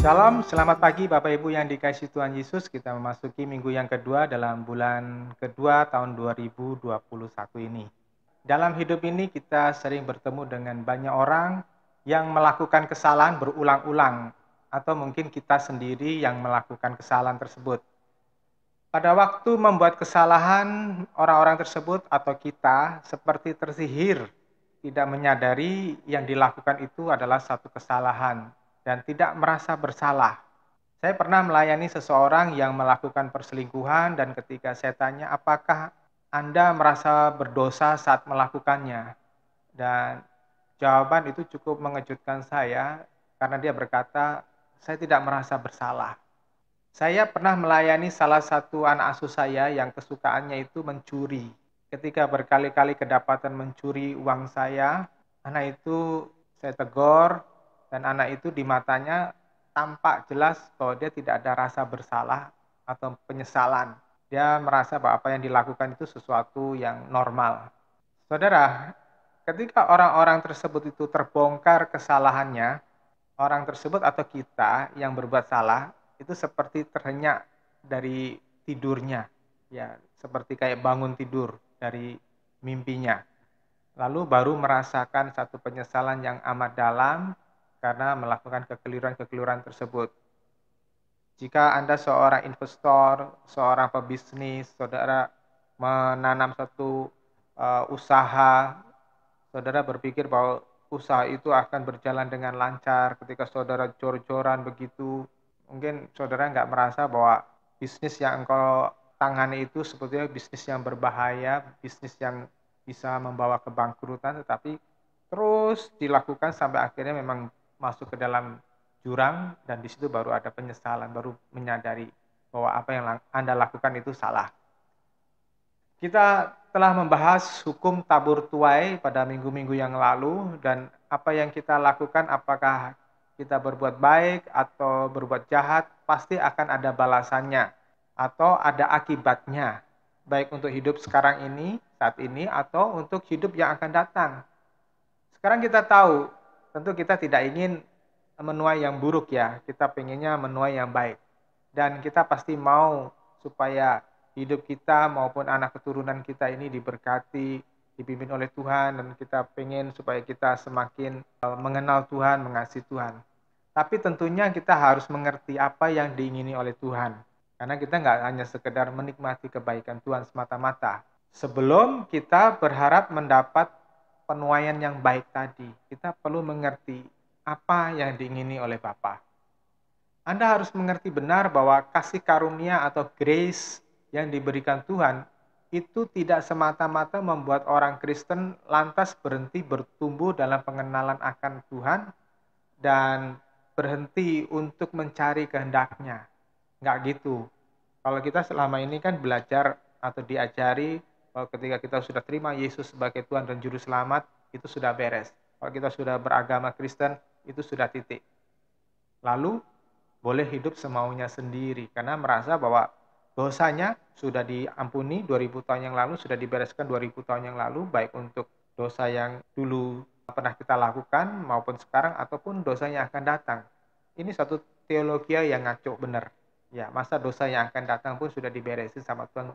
Shalom, selamat pagi Bapak Ibu yang dikasihi Tuhan Yesus. Kita memasuki minggu yang kedua dalam bulan kedua tahun 2021 ini. Dalam hidup ini kita sering bertemu dengan banyak orang yang melakukan kesalahan berulang-ulang, atau mungkin kita sendiri yang melakukan kesalahan tersebut. Pada waktu membuat kesalahan, orang-orang tersebut atau kita seperti tersihir, tidak menyadari yang dilakukan itu adalah satu kesalahan dan tidak merasa bersalah. Saya pernah melayani seseorang yang melakukan perselingkuhan dan ketika saya tanya, apakah Anda merasa berdosa saat melakukannya? Dan jawaban itu cukup mengejutkan saya karena dia berkata, saya tidak merasa bersalah. Saya pernah melayani salah satu anak asuh saya yang kesukaannya itu mencuri. Ketika berkali-kali kedapatan mencuri uang saya, anak itu saya tegur dan anak itu di matanya tampak jelas bahwa dia tidak ada rasa bersalah atau penyesalan. Dia merasa bahwa apa yang dilakukan itu sesuatu yang normal. Saudara, ketika orang-orang tersebut itu terbongkar kesalahannya, orang tersebut atau kita yang berbuat salah itu seperti terhenyak dari tidurnya, ya, seperti kayak bangun tidur dari mimpinya. Lalu baru merasakan satu penyesalan yang amat dalam karena melakukan kekeliruan-kekeliruan tersebut. Jika Anda seorang investor, seorang pebisnis, saudara menanam satu usaha, saudara berpikir bahwa usaha itu akan berjalan dengan lancar. Ketika saudara jor-joran begitu, mungkin saudara nggak merasa bahwa bisnis yang engkau tangani itu sebetulnya bisnis yang berbahaya, bisnis yang bisa membawa kebangkrutan, tetapi terus dilakukan sampai akhirnya memang masuk ke dalam jurang dan di situ baru ada penyesalan, baru menyadari bahwa apa yang Anda lakukan itu salah. Kita telah membahas hukum tabur tuai pada minggu-minggu yang lalu dan apa yang kita lakukan, apakah kita berbuat baik atau berbuat jahat, pasti akan ada balasannya atau ada akibatnya, baik untuk hidup sekarang ini, saat ini, atau untuk hidup yang akan datang. Sekarang kita tahu, tentu kita tidak ingin menuai yang buruk ya, kita pengennya menuai yang baik. Dan kita pasti mau supaya hidup kita maupun anak keturunan kita ini diberkati, dipimpin oleh Tuhan, dan kita pengen supaya kita semakin mengenal Tuhan, mengasihi Tuhan. Tapi tentunya kita harus mengerti apa yang diingini oleh Tuhan. Karena kita nggak hanya sekedar menikmati kebaikan Tuhan semata-mata. Sebelum kita berharap mendapat penuaian yang baik tadi, kita perlu mengerti apa yang diingini oleh Bapa. Anda harus mengerti benar bahwa kasih karunia atau grace yang diberikan Tuhan itu tidak semata-mata membuat orang Kristen lantas berhenti bertumbuh dalam pengenalan akan Tuhan dan berhenti untuk mencari kehendaknya. Nggak gitu. Kalau kita selama ini kan belajar atau diajari bahwa ketika kita sudah terima Yesus sebagai Tuhan dan Juru Selamat, itu sudah beres. Kalau kita sudah beragama Kristen, itu sudah titik. Lalu boleh hidup semaunya sendiri karena merasa bahwa dosanya sudah diampuni 2000 tahun yang lalu, sudah dibereskan 2000 tahun yang lalu, baik untuk dosa yang dulu pernah kita lakukan maupun sekarang ataupun dosa yang akan datang. Ini satu teologi yang ngaco benar. Ya, masa dosa yang akan datang pun sudah diberesin sama Tuhan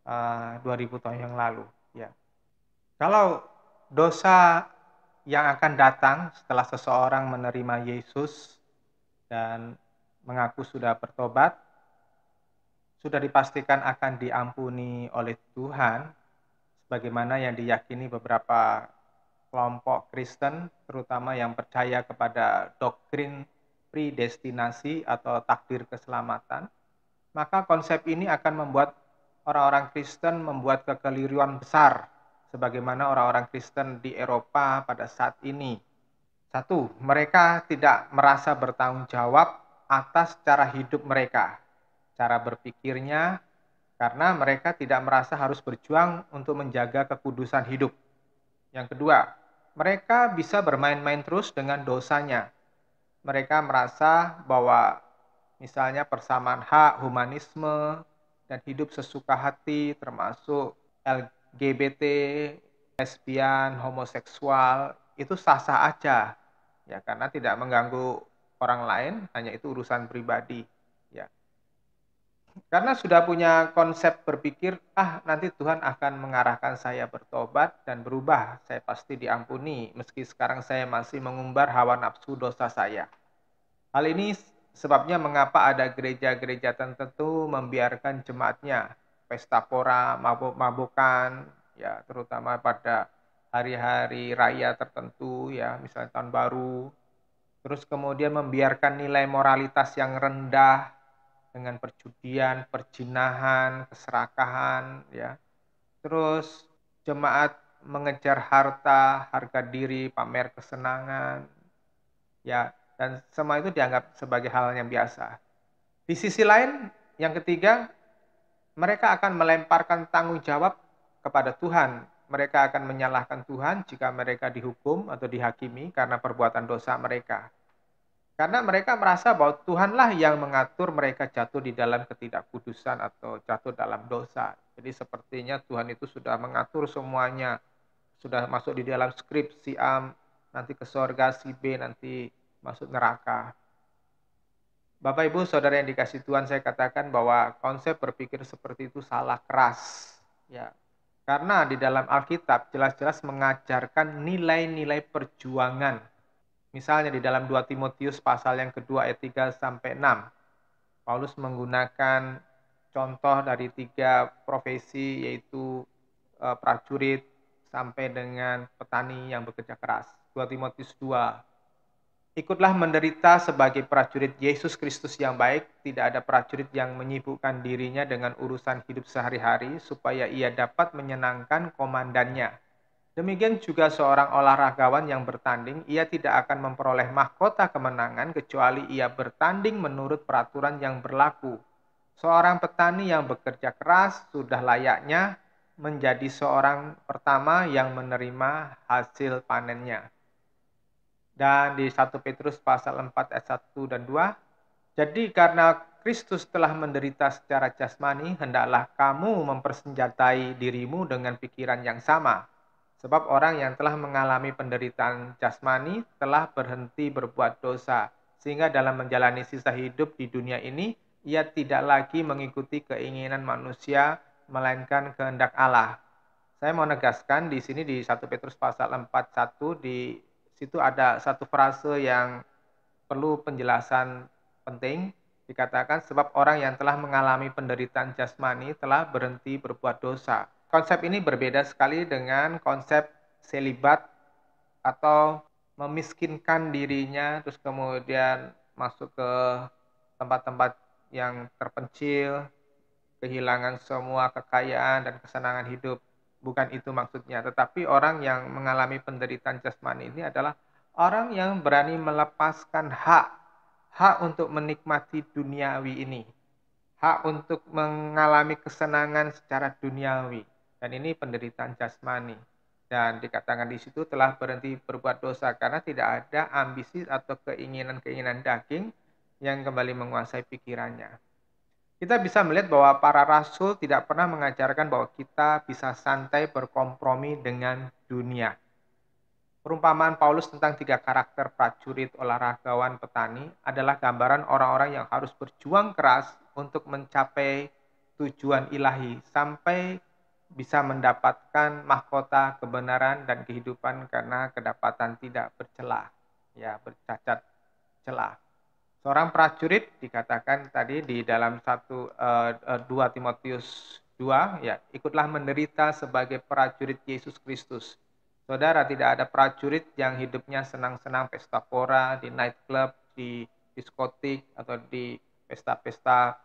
2000 tahun yang lalu. Ya. Kalau dosa yang akan datang setelah seseorang menerima Yesus dan mengaku sudah bertobat, sudah dipastikan akan diampuni oleh Tuhan, sebagaimana yang diyakini beberapa kelompok Kristen, terutama yang percaya kepada doktrin predestinasi atau takdir keselamatan, maka konsep ini akan membuat orang-orang Kristen membuat kekeliruan besar, sebagaimana orang-orang Kristen di Eropa pada saat ini. Satu, mereka tidak merasa bertanggung jawab atas cara hidup mereka, cara berpikirnya, karena mereka tidak merasa harus berjuang untuk menjaga kekudusan hidup. Yang kedua, mereka bisa bermain-main terus dengan dosanya. Mereka merasa bahwa misalnya persamaan hak, humanisme, dan hidup sesuka hati, termasuk LGBT, lesbian, homoseksual, itu sah-sah aja. Ya, karena tidak mengganggu orang lain, hanya itu urusan pribadi. Ya. Karena sudah punya konsep berpikir, nanti Tuhan akan mengarahkan saya bertobat dan berubah, saya pasti diampuni, meski sekarang saya masih mengumbar hawa nafsu dosa saya. Hal ini sebabnya mengapa ada gereja-gereja tertentu membiarkan jemaatnya pesta pora, mabuk-mabukan, ya terutama pada hari-hari raya tertentu, ya misalnya tahun baru. Terus kemudian membiarkan nilai moralitas yang rendah dengan perjudian, perjinahan, keserakahan, ya. Terus jemaat mengejar harta, harga diri, pamer kesenangan, ya, dan semua itu dianggap sebagai hal yang biasa. Di sisi lain, yang ketiga, mereka akan melemparkan tanggung jawab kepada Tuhan. Mereka akan menyalahkan Tuhan jika mereka dihukum atau dihakimi karena perbuatan dosa mereka. Karena mereka merasa bahwa Tuhanlah yang mengatur mereka jatuh di dalam ketidakkudusan atau jatuh dalam dosa. Jadi sepertinya Tuhan itu sudah mengatur semuanya. Sudah masuk di dalam skrip si A nanti ke surga, si B nanti masuk neraka. Bapak Ibu Saudara yang dikasih Tuhan, saya katakan bahwa konsep berpikir seperti itu salah keras. Ya. Karena di dalam Alkitab jelas-jelas mengajarkan nilai-nilai perjuangan. Misalnya di dalam 2 Timotius pasal yang kedua ayat 3 sampai 6. Paulus menggunakan contoh dari 3 profesi, yaitu prajurit sampai dengan petani yang bekerja keras. 2 Timotius 2. Ikutlah menderita sebagai prajurit Yesus Kristus yang baik. Tidak ada prajurit yang menyibukkan dirinya dengan urusan hidup sehari-hari supaya ia dapat menyenangkan komandannya. Demikian juga seorang olahragawan yang bertanding, ia tidak akan memperoleh mahkota kemenangan kecuali ia bertanding menurut peraturan yang berlaku. Seorang petani yang bekerja keras sudah layaknya menjadi seorang pertama yang menerima hasil panennya. Dan di 1 Petrus pasal 4 ayat 1 dan 2, jadi karena Kristus telah menderita secara jasmani, hendaklah kamu mempersenjatai dirimu dengan pikiran yang sama. Sebab orang yang telah mengalami penderitaan jasmani telah berhenti berbuat dosa, sehingga dalam menjalani sisa hidup di dunia ini, ia tidak lagi mengikuti keinginan manusia, melainkan kehendak Allah. Saya mau negaskan di sini di 1 Petrus pasal 4:1, di situ ada satu frase yang perlu penjelasan penting. Dikatakan sebab orang yang telah mengalami penderitaan jasmani telah berhenti berbuat dosa. Konsep ini berbeda sekali dengan konsep selibat atau memiskinkan dirinya terus kemudian masuk ke tempat-tempat yang terpencil, kehilangan semua kekayaan dan kesenangan hidup. Bukan itu maksudnya, tetapi orang yang mengalami penderitaan jasmani ini adalah orang yang berani melepaskan hak untuk menikmati duniawi ini, hak untuk mengalami kesenangan secara duniawi. Dan ini penderitaan jasmani. Dan dikatakan di situ telah berhenti berbuat dosa karena tidak ada ambisi atau keinginan-keinginan daging yang kembali menguasai pikirannya. Kita bisa melihat bahwa para rasul tidak pernah mengajarkan bahwa kita bisa santai berkompromi dengan dunia. Perumpamaan Paulus tentang 3 karakter prajurit, olahragawan, petani adalah gambaran orang-orang yang harus berjuang keras untuk mencapai tujuan ilahi sampai bisa mendapatkan mahkota kebenaran dan kehidupan karena kedapatan tidak bercelah, ya bercacat celah. Seorang prajurit dikatakan tadi di dalam 2 Timotius 2, ya, ikutlah menderita sebagai prajurit Yesus Kristus. Saudara, tidak ada prajurit yang hidupnya senang-senang pesta pora, di nightclub, di diskotik, atau di pesta-pesta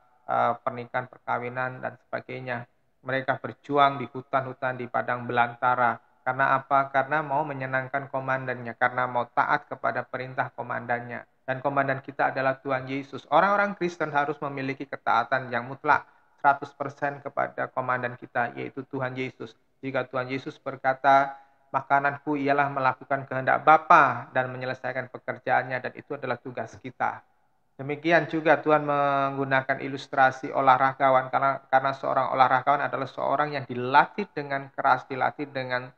pernikahan, perkawinan, dan sebagainya. Mereka berjuang di hutan-hutan, di padang belantara. Karena apa? Karena mau menyenangkan komandannya, karena mau taat kepada perintah komandannya. Dan komandan kita adalah Tuhan Yesus. Orang-orang Kristen harus memiliki ketaatan yang mutlak 100% kepada komandan kita, yaitu Tuhan Yesus. Jika Tuhan Yesus berkata, makananku ialah melakukan kehendak Bapa dan menyelesaikan pekerjaannya, dan itu adalah tugas kita. Demikian juga Tuhan menggunakan ilustrasi olahragawan, karena seorang olahragawan adalah seorang yang dilatih dengan keras, dilatih dengan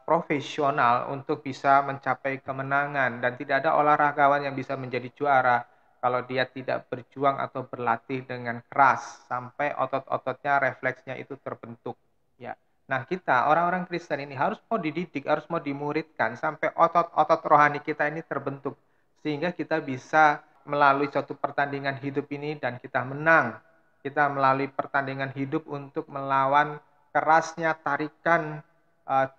profesional untuk bisa mencapai kemenangan, dan tidak ada olahragawan yang bisa menjadi juara kalau dia tidak berjuang atau berlatih dengan keras sampai otot-ototnya, refleksnya itu terbentuk, ya. Nah, kita orang-orang Kristen ini harus mau dididik, harus mau dimuridkan sampai otot-otot rohani kita ini terbentuk, sehingga kita bisa melalui suatu pertandingan hidup ini dan kita menang. Kita melalui pertandingan hidup untuk melawan kerasnya tarikan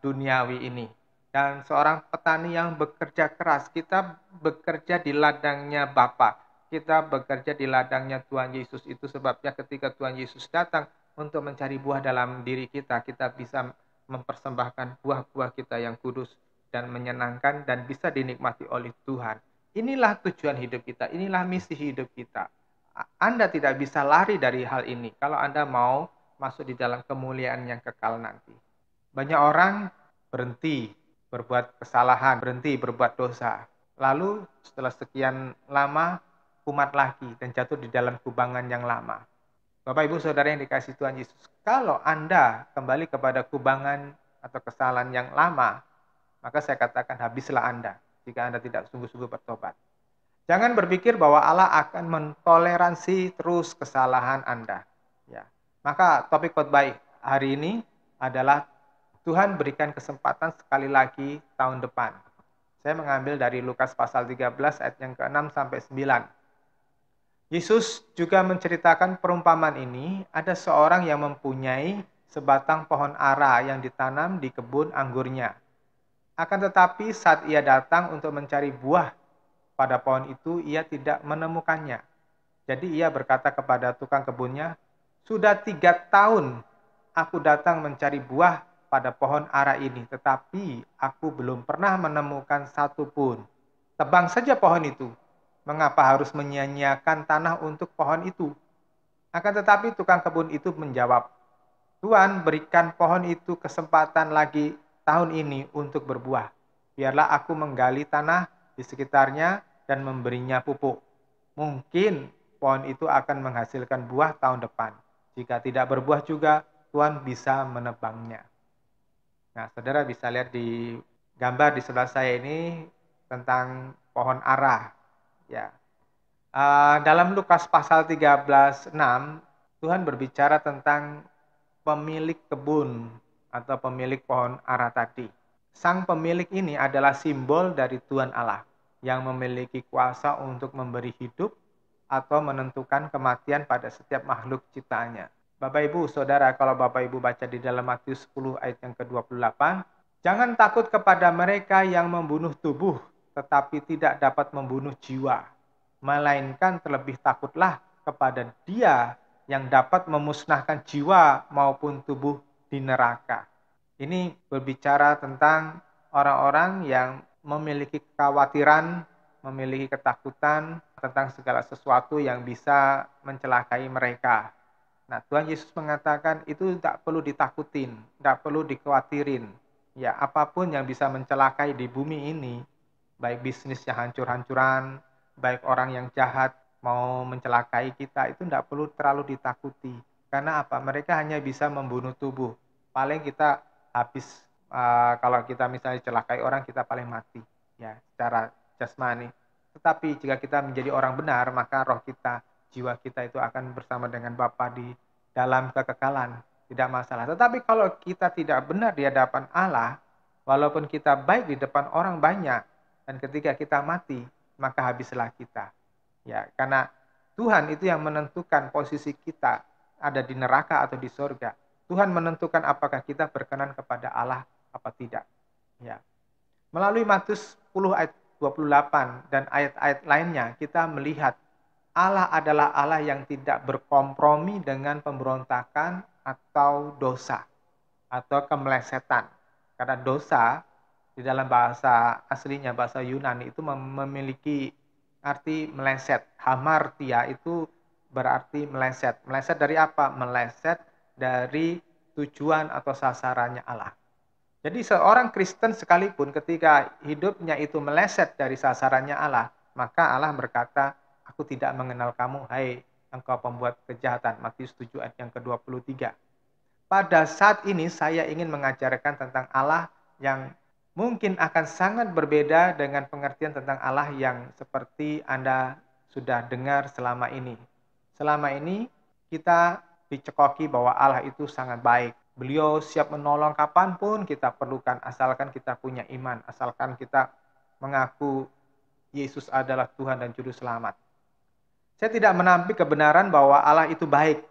duniawi ini. Dan seorang petani yang bekerja keras, kita bekerja di ladangnya Bapa, kita bekerja di ladangnya Tuhan Yesus. Itu sebabnya ketika Tuhan Yesus datang untuk mencari buah dalam diri kita, kita bisa mempersembahkan buah-buah kita yang kudus dan menyenangkan dan bisa dinikmati oleh Tuhan. Inilah tujuan hidup kita, inilah misi hidup kita. Anda tidak bisa lari dari hal ini kalau Anda mau masuk di dalam kemuliaan yang kekal nanti. Banyak orang berhenti berbuat kesalahan, berhenti berbuat dosa. Lalu setelah sekian lama kumat lagi dan jatuh di dalam kubangan yang lama. Bapak Ibu Saudara yang dikasihi Tuhan Yesus, kalau Anda kembali kepada kubangan atau kesalahan yang lama, maka saya katakan habislah Anda jika Anda tidak sungguh-sungguh bertobat. Jangan berpikir bahwa Allah akan mentoleransi terus kesalahan Anda. Ya. Maka topik khotbah hari ini adalah Tuhan berikan kesempatan sekali lagi tahun depan. Saya mengambil dari Lukas pasal 13 ayat yang ke-6 sampai 9. Yesus juga menceritakan perumpamaan ini, ada seorang yang mempunyai sebatang pohon ara yang ditanam di kebun anggurnya. Akan tetapi saat ia datang untuk mencari buah pada pohon itu, ia tidak menemukannya. Jadi ia berkata kepada tukang kebunnya, "Sudah 3 tahun aku datang mencari buah pada pohon ara ini, tetapi aku belum pernah menemukan satu pun. Tebang saja pohon itu. Mengapa harus menyia-nyiakan tanah untuk pohon itu?" Akan tetapi tukang kebun itu menjawab, "Tuhan, berikan pohon itu kesempatan lagi tahun ini untuk berbuah. Biarlah aku menggali tanah di sekitarnya dan memberinya pupuk. Mungkin pohon itu akan menghasilkan buah tahun depan. Jika tidak berbuah juga, Tuhan bisa menebangnya." Nah, saudara bisa lihat di gambar di sebelah saya ini tentang pohon ara. Ya. Dalam Lukas pasal 13:6, Tuhan berbicara tentang pemilik kebun atau pemilik pohon ara tadi. Sang pemilik ini adalah simbol dari Tuhan Allah yang memiliki kuasa untuk memberi hidup atau menentukan kematian pada setiap makhluk ciptaannya. Bapak Ibu, Saudara, kalau Bapak Ibu baca di dalam Matius 10 ayat yang ke-28, "Jangan takut kepada mereka yang membunuh tubuh, tetapi tidak dapat membunuh jiwa. Melainkan terlebih takutlah kepada Dia yang dapat memusnahkan jiwa maupun tubuh di neraka." Ini berbicara tentang orang-orang yang memiliki kekhawatiran, memiliki ketakutan tentang segala sesuatu yang bisa mencelakai mereka. Nah, Tuhan Yesus mengatakan itu tidak perlu ditakutin, tidak perlu dikhawatirin. Ya, apapun yang bisa mencelakai di bumi ini, baik bisnis yang hancur-hancuran, baik orang yang jahat mau mencelakai kita, itu tidak perlu terlalu ditakuti. Karena apa? Mereka hanya bisa membunuh tubuh. Paling kita habis, kalau kita misalnya celakai orang, kita paling mati, ya, secara jasmani. Tetapi jika kita menjadi orang benar, maka roh kita, jiwa kita itu akan bersama dengan Bapa di dalam kekekalan, tidak masalah. Tetapi kalau kita tidak benar di hadapan Allah, walaupun kita baik di depan orang banyak, dan ketika kita mati, maka habislah kita. Ya, karena Tuhan itu yang menentukan posisi kita ada di neraka atau di sorga. Tuhan menentukan apakah kita berkenan kepada Allah apa tidak. Ya. Melalui Matius 10 ayat 28 dan ayat-ayat lainnya, kita melihat Allah adalah Allah yang tidak berkompromi dengan pemberontakan atau dosa atau kemelesetan. Karena dosa di dalam bahasa aslinya, bahasa Yunani itu memiliki arti meleset. Hamartia itu berarti meleset. Meleset dari apa? Meleset dari tujuan atau sasarannya Allah. Jadi seorang Kristen sekalipun ketika hidupnya itu meleset dari sasarannya Allah, maka Allah berkata, "Aku tidak mengenal kamu, hai engkau pembuat kejahatan." Matius 7 ayat yang ke-23. Pada saat ini saya ingin mengajarkan tentang Allah yang mungkin akan sangat berbeda dengan pengertian tentang Allah yang seperti Anda sudah dengar selama ini. Selama ini kita dicekoki bahwa Allah itu sangat baik. Beliau siap menolong kapanpun kita perlukan, asalkan kita punya iman, asalkan kita mengaku Yesus adalah Tuhan dan Juru Selamat. Saya tidak menampik kebenaran bahwa Allah itu baik.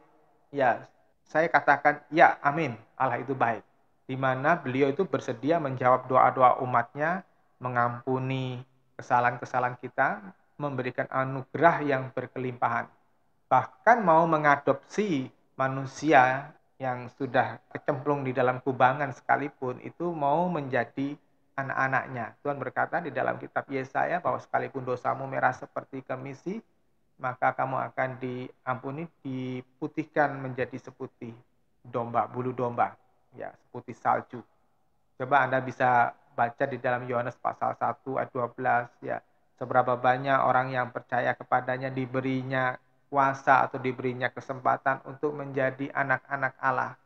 Ya, saya katakan, ya amin, Allah itu baik. Di mana beliau itu bersedia menjawab doa-doa umatnya, mengampuni kesalahan-kesalahan kita, memberikan anugerah yang berkelimpahan. Bahkan mau mengadopsi manusia yang sudah kecemplung di dalam kubangan sekalipun, itu mau menjadi anak-anaknya. Tuhan berkata di dalam kitab Yesaya bahwa sekalipun dosamu merah seperti kemisi, maka kamu akan diampuni, diputihkan menjadi seputih domba, bulu domba, ya, seputih salju. Coba Anda bisa baca di dalam Yohanes pasal 1 ayat 12, ya, seberapa banyak orang yang percaya kepadanya diberinya kuasa atau diberinya kesempatan untuk menjadi anak-anak Allah.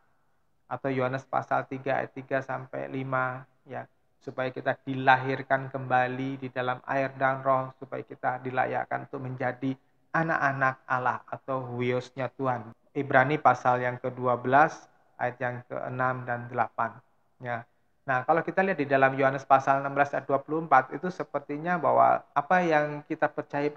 Atau Yohanes pasal 3 ayat 3 sampai 5, ya, supaya kita dilahirkan kembali di dalam air dan roh, supaya kita dilayakkan untuk menjadi anak-anak Allah atau huiosnya Tuhan. Ibrani pasal yang ke-12 ayat yang ke-6 dan 8. Ya. Nah, kalau kita lihat di dalam Yohanes pasal 16 ayat 24, itu sepertinya bahwa apa yang kita percaya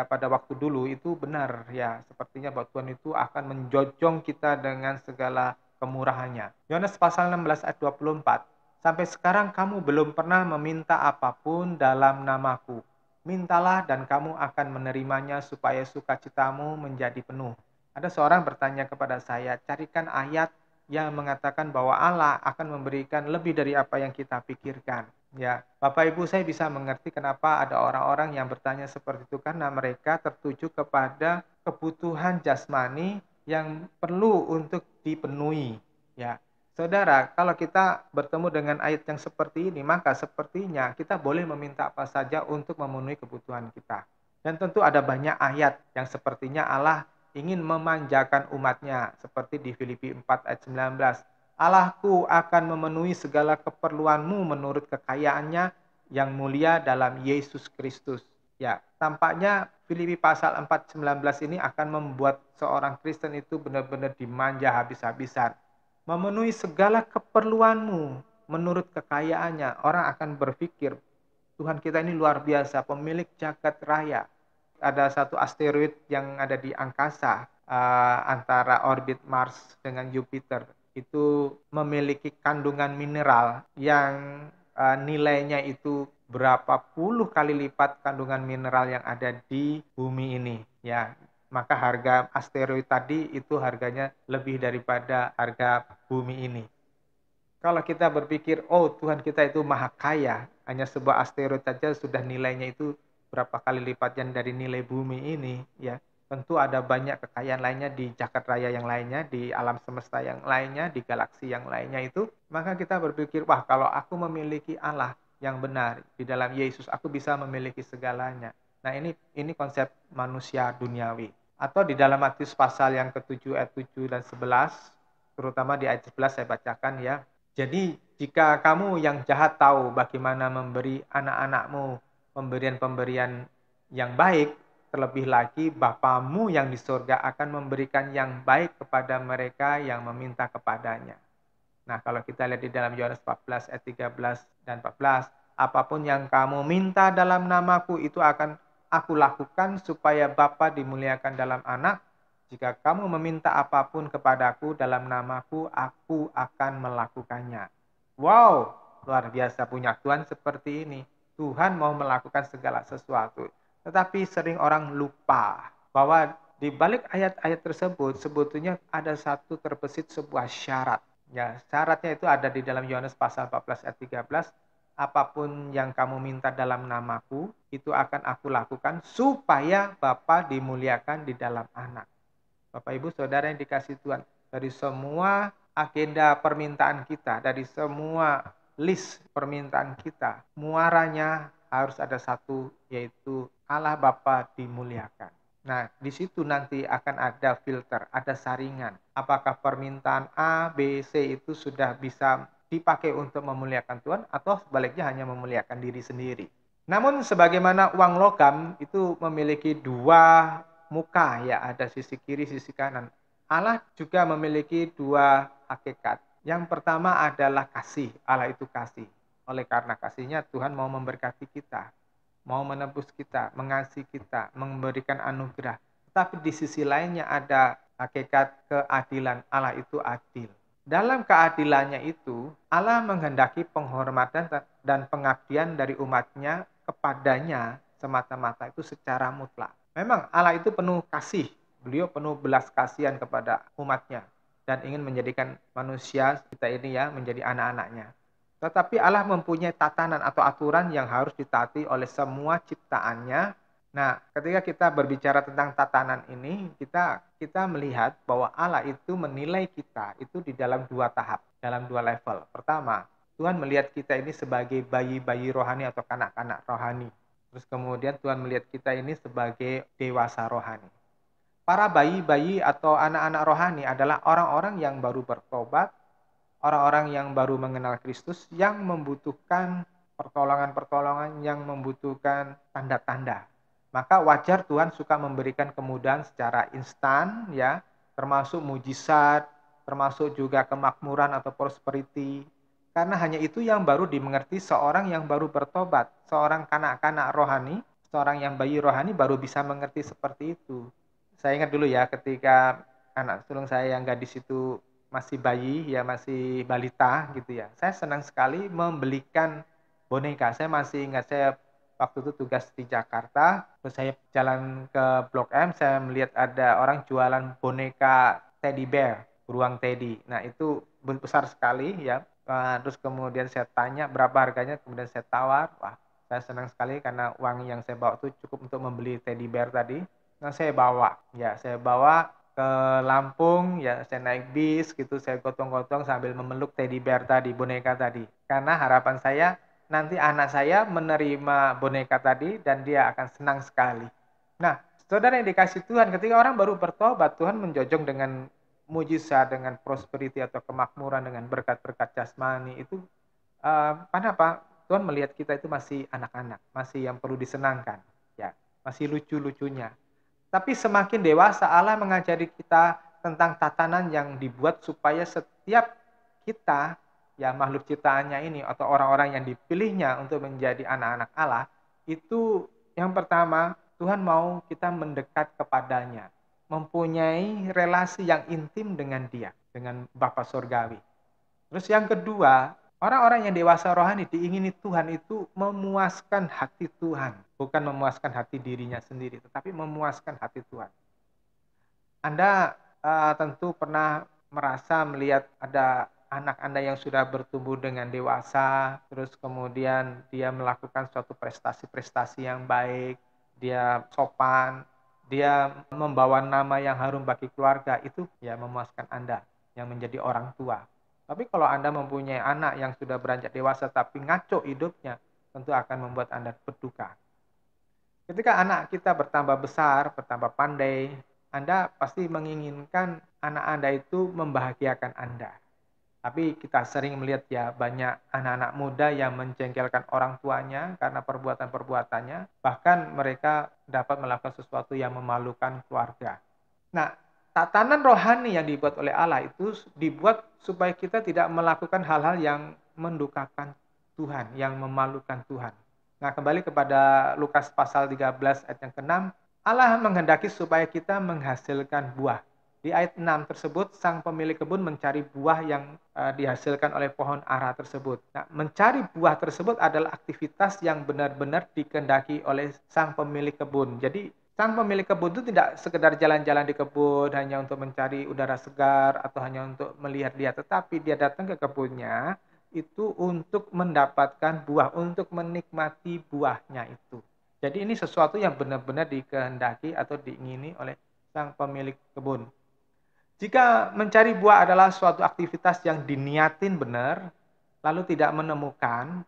pada waktu dulu itu benar, ya. Sepertinya bahwa Tuhan itu akan menjojong kita dengan segala kemurahannya. Yohanes pasal 16 ayat 24. Sampai sekarang kamu belum pernah meminta apapun dalam namaku. Mintalah dan kamu akan menerimanya supaya sukacitamu menjadi penuh. Ada seorang bertanya kepada saya, carikan ayat yang mengatakan bahwa Allah akan memberikan lebih dari apa yang kita pikirkan. Ya, Bapak Ibu, saya bisa mengerti kenapa ada orang-orang yang bertanya seperti itu, karena mereka tertuju kepada kebutuhan jasmani yang perlu untuk dipenuhi. Ya, Saudara, kalau kita bertemu dengan ayat yang seperti ini, maka sepertinya kita boleh meminta apa saja untuk memenuhi kebutuhan kita. Dan tentu ada banyak ayat yang sepertinya Allah ingin memanjakan umatnya, seperti di Filipi 4 ayat 19. Allahku akan memenuhi segala keperluanmu menurut kekayaannya yang mulia dalam Yesus Kristus. Ya, tampaknya Filipi pasal 4:19 ini akan membuat seorang Kristen itu benar-benar dimanja habis-habisan. Memenuhi segala keperluanmu menurut kekayaannya. Orang akan berpikir, Tuhan kita ini luar biasa, pemilik jagat raya. Ada satu asteroid yang ada di angkasa, antara orbit Mars dengan Jupiter. Itu memiliki kandungan mineral yang nilainya itu berapa puluh kali lipat kandungan mineral yang ada di bumi ini. Ya, maka harga asteroid tadi itu harganya lebih daripada harga bumi ini. Kalau kita berpikir, oh Tuhan kita itu maha kaya, hanya sebuah asteroid saja sudah nilainya itu berapa kali lipatnya dari nilai bumi ini, ya. Tentu ada banyak kekayaan lainnya di jagat raya yang lainnya, di alam semesta yang lainnya, di galaksi yang lainnya itu. Maka kita berpikir, wah kalau aku memiliki Allah yang benar di dalam Yesus, aku bisa memiliki segalanya. Nah ini konsep manusia duniawi. Atau di dalam Matius pasal yang ke-7 ayat 7 dan 11, terutama di ayat 11 saya bacakan ya. Jadi jika kamu yang jahat tahu bagaimana memberi anak-anakmu pemberian-pemberian yang baik, terlebih lagi Bapamu yang di surga akan memberikan yang baik kepada mereka yang meminta kepadanya. Nah, kalau kita lihat di dalam Yohanes 14 ayat 13 dan 14, apapun yang kamu minta dalam namaku itu akan aku lakukan supaya Bapa dimuliakan dalam anak. Jika kamu meminta apapun kepadaku dalam namaku, aku akan melakukannya. Wow, luar biasa punya Tuhan seperti ini. Tuhan mau melakukan segala sesuatu. Tetapi sering orang lupa bahwa di balik ayat-ayat tersebut sebetulnya ada satu terbesit sebuah syarat. Ya, syaratnya itu ada di dalam Yohanes pasal 14 ayat 13. Apapun yang kamu minta dalam namaku, itu akan aku lakukan supaya Bapa dimuliakan di dalam anak. Bapak Ibu Saudara yang dikasihi Tuhan, dari semua agenda permintaan kita, dari semua list permintaan kita, muaranya harus ada satu, yaitu Allah Bapa dimuliakan. Nah, di situ nanti akan ada filter, ada saringan. Apakah permintaan A, B, C itu sudah bisa dipakai untuk memuliakan Tuhan atau sebaliknya hanya memuliakan diri sendiri. Namun sebagaimana uang logam itu memiliki dua muka, ya, ada sisi kiri, sisi kanan. Allah juga memiliki dua hakikat. Yang pertama adalah kasih. Allah itu kasih. Oleh karena kasihnya Tuhan mau memberkati kita, mau menebus kita, mengasihi kita, memberikan anugerah. Tetapi di sisi lainnya ada hakikat keadilan. Allah itu adil. Dalam keadilannya itu, Allah menghendaki penghormatan dan pengabdian dari umatnya kepadanya semata-mata itu secara mutlak. Memang Allah itu penuh kasih, beliau penuh belas kasihan kepada umatnya dan ingin menjadikan manusia kita ini ya menjadi anak-anaknya. Tetapi Allah mempunyai tatanan atau aturan yang harus ditaati oleh semua ciptaannya. Nah, ketika kita berbicara tentang tatanan ini, kita melihat bahwa Allah itu menilai kita itu di dalam dua tahap, dalam dua level. Pertama, Tuhan melihat kita ini sebagai bayi-bayi rohani atau kanak-kanak rohani. Terus kemudian Tuhan melihat kita ini sebagai dewasa rohani. Para bayi-bayi atau anak-anak rohani adalah orang-orang yang baru bertobat, orang-orang yang baru mengenal Kristus, yang membutuhkan pertolongan-pertolongan, yang membutuhkan tanda-tanda. Maka wajar Tuhan suka memberikan kemudahan secara instan, ya, termasuk mujizat, termasuk juga kemakmuran atau prosperity. Karena hanya itu yang baru dimengerti seorang yang baru bertobat, seorang kanak-kanak rohani, seorang yang bayi rohani baru bisa mengerti seperti itu. Saya ingat dulu ya ketika anak sulung saya yang gadis itu masih bayi, ya masih balita gitu ya. Saya senang sekali membelikan boneka. Saya masih ingat, saya waktu itu tugas di Jakarta, terus saya jalan ke Blok M, saya melihat ada orang jualan boneka teddy bear, beruang teddy. Nah, itu besar sekali ya. Terus kemudian saya tanya berapa harganya, kemudian saya tawar. Wah, saya senang sekali karena uang yang saya bawa itu cukup untuk membeli teddy bear tadi. Nah, saya bawa ke Lampung, ya saya naik bis gitu, saya gotong-gotong sambil memeluk teddy bear tadi, boneka tadi. Karena harapan saya nanti anak saya menerima boneka tadi dan dia akan senang sekali. Nah, saudara yang dikasih Tuhan, ketika orang baru bertobat, Tuhan menjojong dengan mujizat, dengan prosperity atau kemakmuran, dengan berkat-berkat jasmani. Itu kenapa? Tuhan melihat kita itu masih anak-anak, masih yang perlu disenangkan, ya, masih lucu-lucunya. Tapi semakin dewasa, Allah mengajari kita tentang tatanan yang dibuat supaya setiap kita, ya makhluk ciptaannya ini atau orang-orang yang dipilihnya untuk menjadi anak-anak Allah, itu yang pertama, Tuhan mau kita mendekat kepadanya, mempunyai relasi yang intim dengan Dia, dengan Bapa Surgawi. Terus yang kedua, orang-orang yang dewasa rohani diingini Tuhan itu memuaskan hati Tuhan, bukan memuaskan hati dirinya sendiri, tetapi memuaskan hati Tuhan. Anda tentu pernah merasa melihat ada anak Anda yang sudah bertumbuh dengan dewasa, terus kemudian dia melakukan suatu prestasi-prestasi yang baik, dia sopan, dia membawa nama yang harum bagi keluarga, itu ya memuaskan Anda yang menjadi orang tua. Tapi kalau Anda mempunyai anak yang sudah beranjak dewasa tapi ngaco hidupnya, tentu akan membuat Anda berduka. Ketika anak kita bertambah besar, bertambah pandai, Anda pasti menginginkan anak Anda itu membahagiakan Anda. Tapi kita sering melihat ya banyak anak-anak muda yang menjengkelkan orang tuanya karena perbuatan-perbuatannya, bahkan mereka dapat melakukan sesuatu yang memalukan keluarga. Nah, tatanan rohani yang dibuat oleh Allah itu dibuat supaya kita tidak melakukan hal-hal yang mendukakan Tuhan, yang memalukan Tuhan. Nah, kembali kepada Lukas pasal 13 ayat yang ke-6, Allah menghendaki supaya kita menghasilkan buah. Di ayat 6 tersebut, sang pemilik kebun mencari buah yang dihasilkan oleh pohon ara tersebut. Nah, mencari buah tersebut adalah aktivitas yang benar-benar dikehendaki oleh sang pemilik kebun. Jadi, sang pemilik kebun itu tidak sekedar jalan-jalan di kebun hanya untuk mencari udara segar atau hanya untuk melihat-lihat, tetapi dia datang ke kebunnya itu untuk mendapatkan buah, untuk menikmati buahnya itu. Jadi ini sesuatu yang benar-benar dikehendaki atau diingini oleh sang pemilik kebun. Jika mencari buah adalah suatu aktivitas yang diniatin benar, lalu tidak menemukan,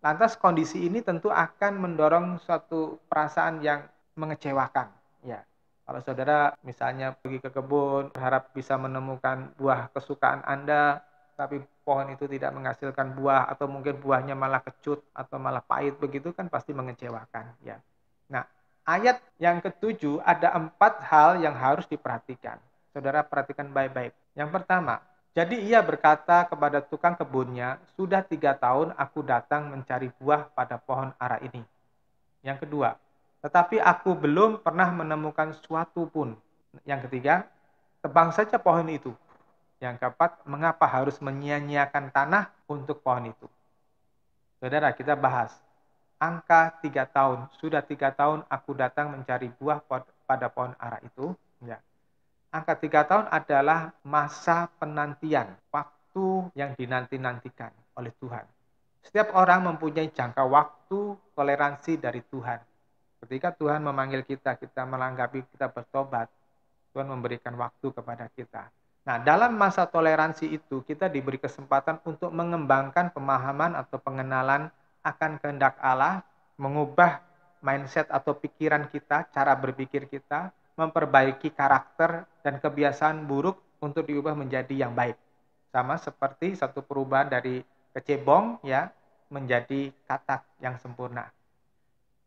lantas kondisi ini tentu akan mendorong suatu perasaan yang mengecewakan. Ya, kalau saudara misalnya pergi ke kebun, berharap bisa menemukan buah kesukaan Anda, tapi pohon itu tidak menghasilkan buah atau mungkin buahnya malah kecut atau malah pahit begitu kan pasti mengecewakan ya. Nah, ayat yang ketujuh ada 4 hal yang harus diperhatikan. Saudara perhatikan baik-baik. Yang pertama, jadi ia berkata kepada tukang kebunnya, sudah 3 tahun aku datang mencari buah pada pohon ara ini. Yang kedua, tetapi aku belum pernah menemukan suatu pun. Yang ketiga, tebang saja pohon itu. Yang keempat, mengapa harus menyia-nyiakan tanah untuk pohon itu? Saudara, kita bahas. Angka 3 tahun. Sudah 3 tahun aku datang mencari buah pada pohon ara itu. Ya. Angka 3 tahun adalah masa penantian. Waktu yang dinanti-nantikan oleh Tuhan. Setiap orang mempunyai jangka waktu toleransi dari Tuhan. Ketika Tuhan memanggil kita, kita melanggapi, kita bertobat, Tuhan memberikan waktu kepada kita. Nah, dalam masa toleransi itu, kita diberi kesempatan untuk mengembangkan pemahaman atau pengenalan akan kehendak Allah, mengubah mindset atau pikiran kita, cara berpikir kita, memperbaiki karakter dan kebiasaan buruk untuk diubah menjadi yang baik. Sama seperti satu perubahan dari kecebong ya menjadi katak yang sempurna.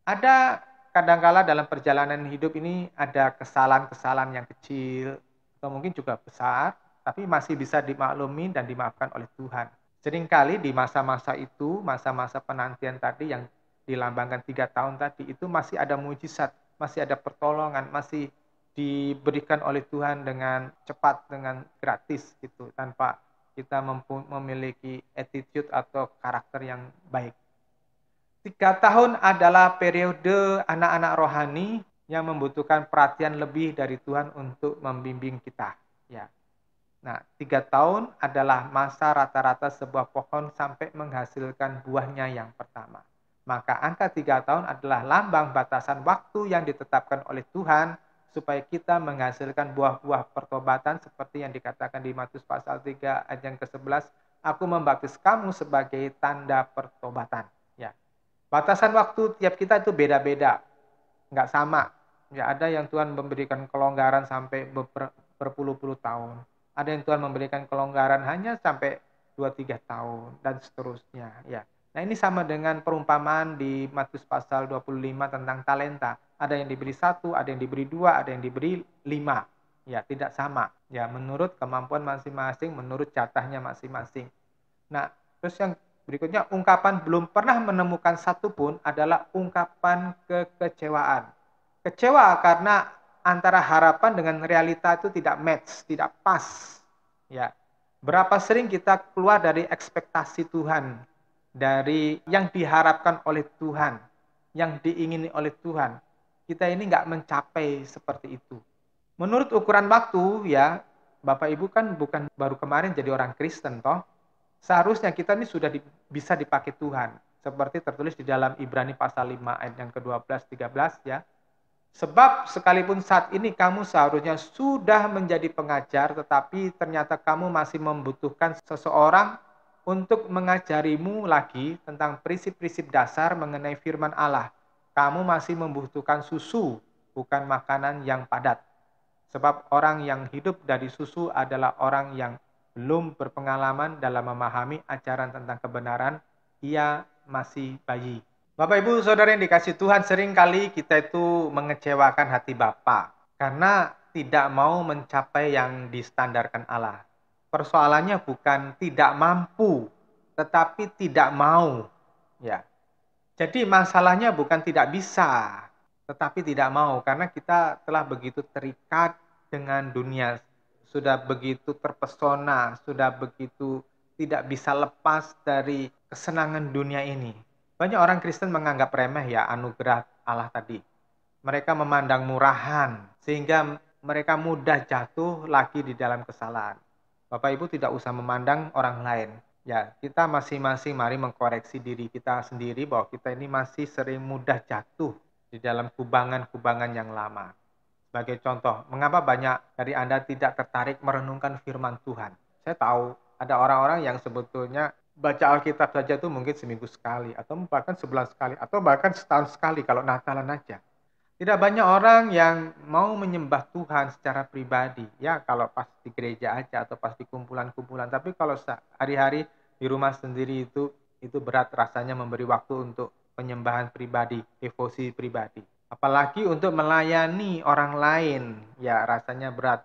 Ada kadangkala dalam perjalanan hidup ini ada kesalahan-kesalahan yang kecil atau mungkin juga besar, tapi masih bisa dimaklumi dan dimaafkan oleh Tuhan. Seringkali di masa-masa itu, masa-masa penantian tadi yang dilambangkan 3 tahun tadi, itu masih ada mujizat, masih ada pertolongan, masih diberikan oleh Tuhan dengan cepat, dengan gratis gitu, tanpa kita memiliki attitude atau karakter yang baik. 3 tahun adalah periode anak-anak rohani yang membutuhkan perhatian lebih dari Tuhan untuk membimbing kita. Ya. Nah, 3 tahun adalah masa rata-rata sebuah pohon sampai menghasilkan buahnya yang pertama. Maka angka 3 tahun adalah lambang batasan waktu yang ditetapkan oleh Tuhan supaya kita menghasilkan buah-buah pertobatan seperti yang dikatakan di Matius pasal 3 ayat yang ke-11, aku membaptis kamu sebagai tanda pertobatan. Ya. Batasan waktu tiap kita itu beda-beda, nggak sama. Ya, ada yang Tuhan memberikan kelonggaran sampai berpuluh-puluh tahun. Ada yang Tuhan memberikan kelonggaran hanya sampai 2-3 tahun, dan seterusnya. Ya. Nah, ini sama dengan perumpamaan di Matius pasal 25 tentang talenta. Ada yang diberi 1, ada yang diberi 2, ada yang diberi 5. Ya, tidak sama. Ya, menurut kemampuan masing-masing, menurut jatahnya masing-masing. Nah, terus yang berikutnya, ungkapan belum pernah menemukan satu pun adalah ungkapan kekecewaan. Kecewa karena antara harapan dengan realita itu tidak match, tidak pas. Ya. Berapa sering kita keluar dari ekspektasi Tuhan, dari yang diharapkan oleh Tuhan, yang diingini oleh Tuhan. Kita ini nggak mencapai seperti itu. Menurut ukuran waktu, ya, Bapak Ibu kan bukan baru kemarin jadi orang Kristen, toh. Seharusnya kita ini sudah bisa dipakai Tuhan. Seperti tertulis di dalam Ibrani pasal 5 ayat yang ke-12-13 ya. Sebab sekalipun saat ini kamu seharusnya sudah menjadi pengajar, tetapi ternyata kamu masih membutuhkan seseorang untuk mengajarimu lagi tentang prinsip-prinsip dasar mengenai firman Allah. Kamu masih membutuhkan susu, bukan makanan yang padat. Sebab orang yang hidup dari susu adalah orang yang belum berpengalaman dalam memahami ajaran tentang kebenaran, ia masih bayi. Bapak Ibu Saudara yang dikasihi Tuhan, seringkali kita itu mengecewakan hati Bapa karena tidak mau mencapai yang distandarkan Allah. Persoalannya bukan tidak mampu, tetapi tidak mau. Ya. Jadi masalahnya bukan tidak bisa, tetapi tidak mau karena kita telah begitu terikat dengan dunia, sudah begitu terpesona, sudah begitu tidak bisa lepas dari kesenangan dunia ini. Banyak orang Kristen menganggap remeh ya anugerah Allah tadi. Mereka memandang murahan sehingga mereka mudah jatuh lagi di dalam kesalahan. Bapak Ibu tidak usah memandang orang lain. Ya, kita masing-masing mari mengkoreksi diri kita sendiri bahwa kita ini masih sering mudah jatuh di dalam kubangan-kubangan yang lama. Sebagai contoh, mengapa banyak dari Anda tidak tertarik merenungkan firman Tuhan? Saya tahu ada orang-orang yang sebetulnya baca Alkitab saja itu mungkin seminggu sekali, atau bahkan sebulan sekali, atau bahkan setahun sekali kalau Natalan aja. Tidak banyak orang yang mau menyembah Tuhan secara pribadi. Ya, kalau pas di gereja aja atau pas di kumpulan-kumpulan. Tapi kalau hari-hari di rumah sendiri itu berat rasanya memberi waktu untuk penyembahan pribadi, devosi pribadi. Apalagi untuk melayani orang lain. Ya, rasanya berat.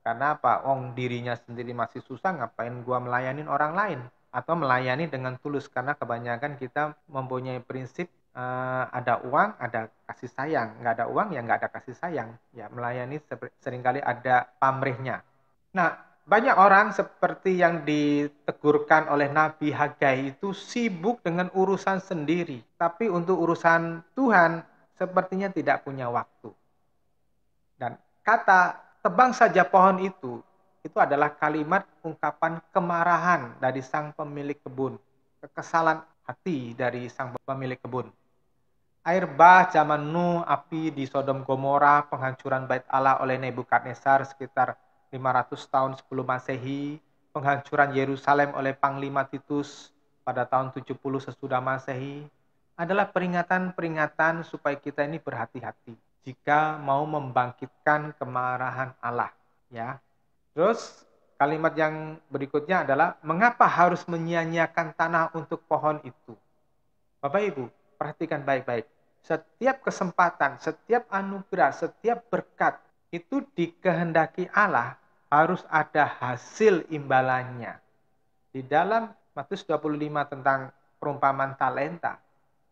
Karena apa? Dirinya sendiri masih susah, ngapain gua melayani orang lain? Atau melayani dengan tulus, karena kebanyakan kita mempunyai prinsip ada uang, ada kasih sayang. Nggak ada uang, ya nggak ada kasih sayang. Ya, melayani seringkali ada pamrihnya. Nah, banyak orang seperti yang ditegurkan oleh Nabi Hagai itu sibuk dengan urusan sendiri. Tapi untuk urusan Tuhan, sepertinya tidak punya waktu. Dan kata tebang saja pohon itu adalah kalimat ungkapan kemarahan dari sang pemilik kebun. Kekesalan hati dari sang pemilik kebun. Air bah zaman Nuh, api di Sodom Gomora, penghancuran Bait Allah oleh Nebukadnezar sekitar 500 tahun sebelum Masehi, penghancuran Yerusalem oleh Panglima Titus pada tahun 70 sesudah Masehi, adalah peringatan-peringatan supaya kita ini berhati-hati jika mau membangkitkan kemarahan Allah. Ya. Terus kalimat yang berikutnya adalah mengapa harus menyia-nyiakan tanah untuk pohon itu? Bapak Ibu, perhatikan baik-baik. Setiap kesempatan, setiap anugerah, setiap berkat itu dikehendaki Allah harus ada hasil imbalannya. Di dalam Matius 25 tentang perumpamaan talenta,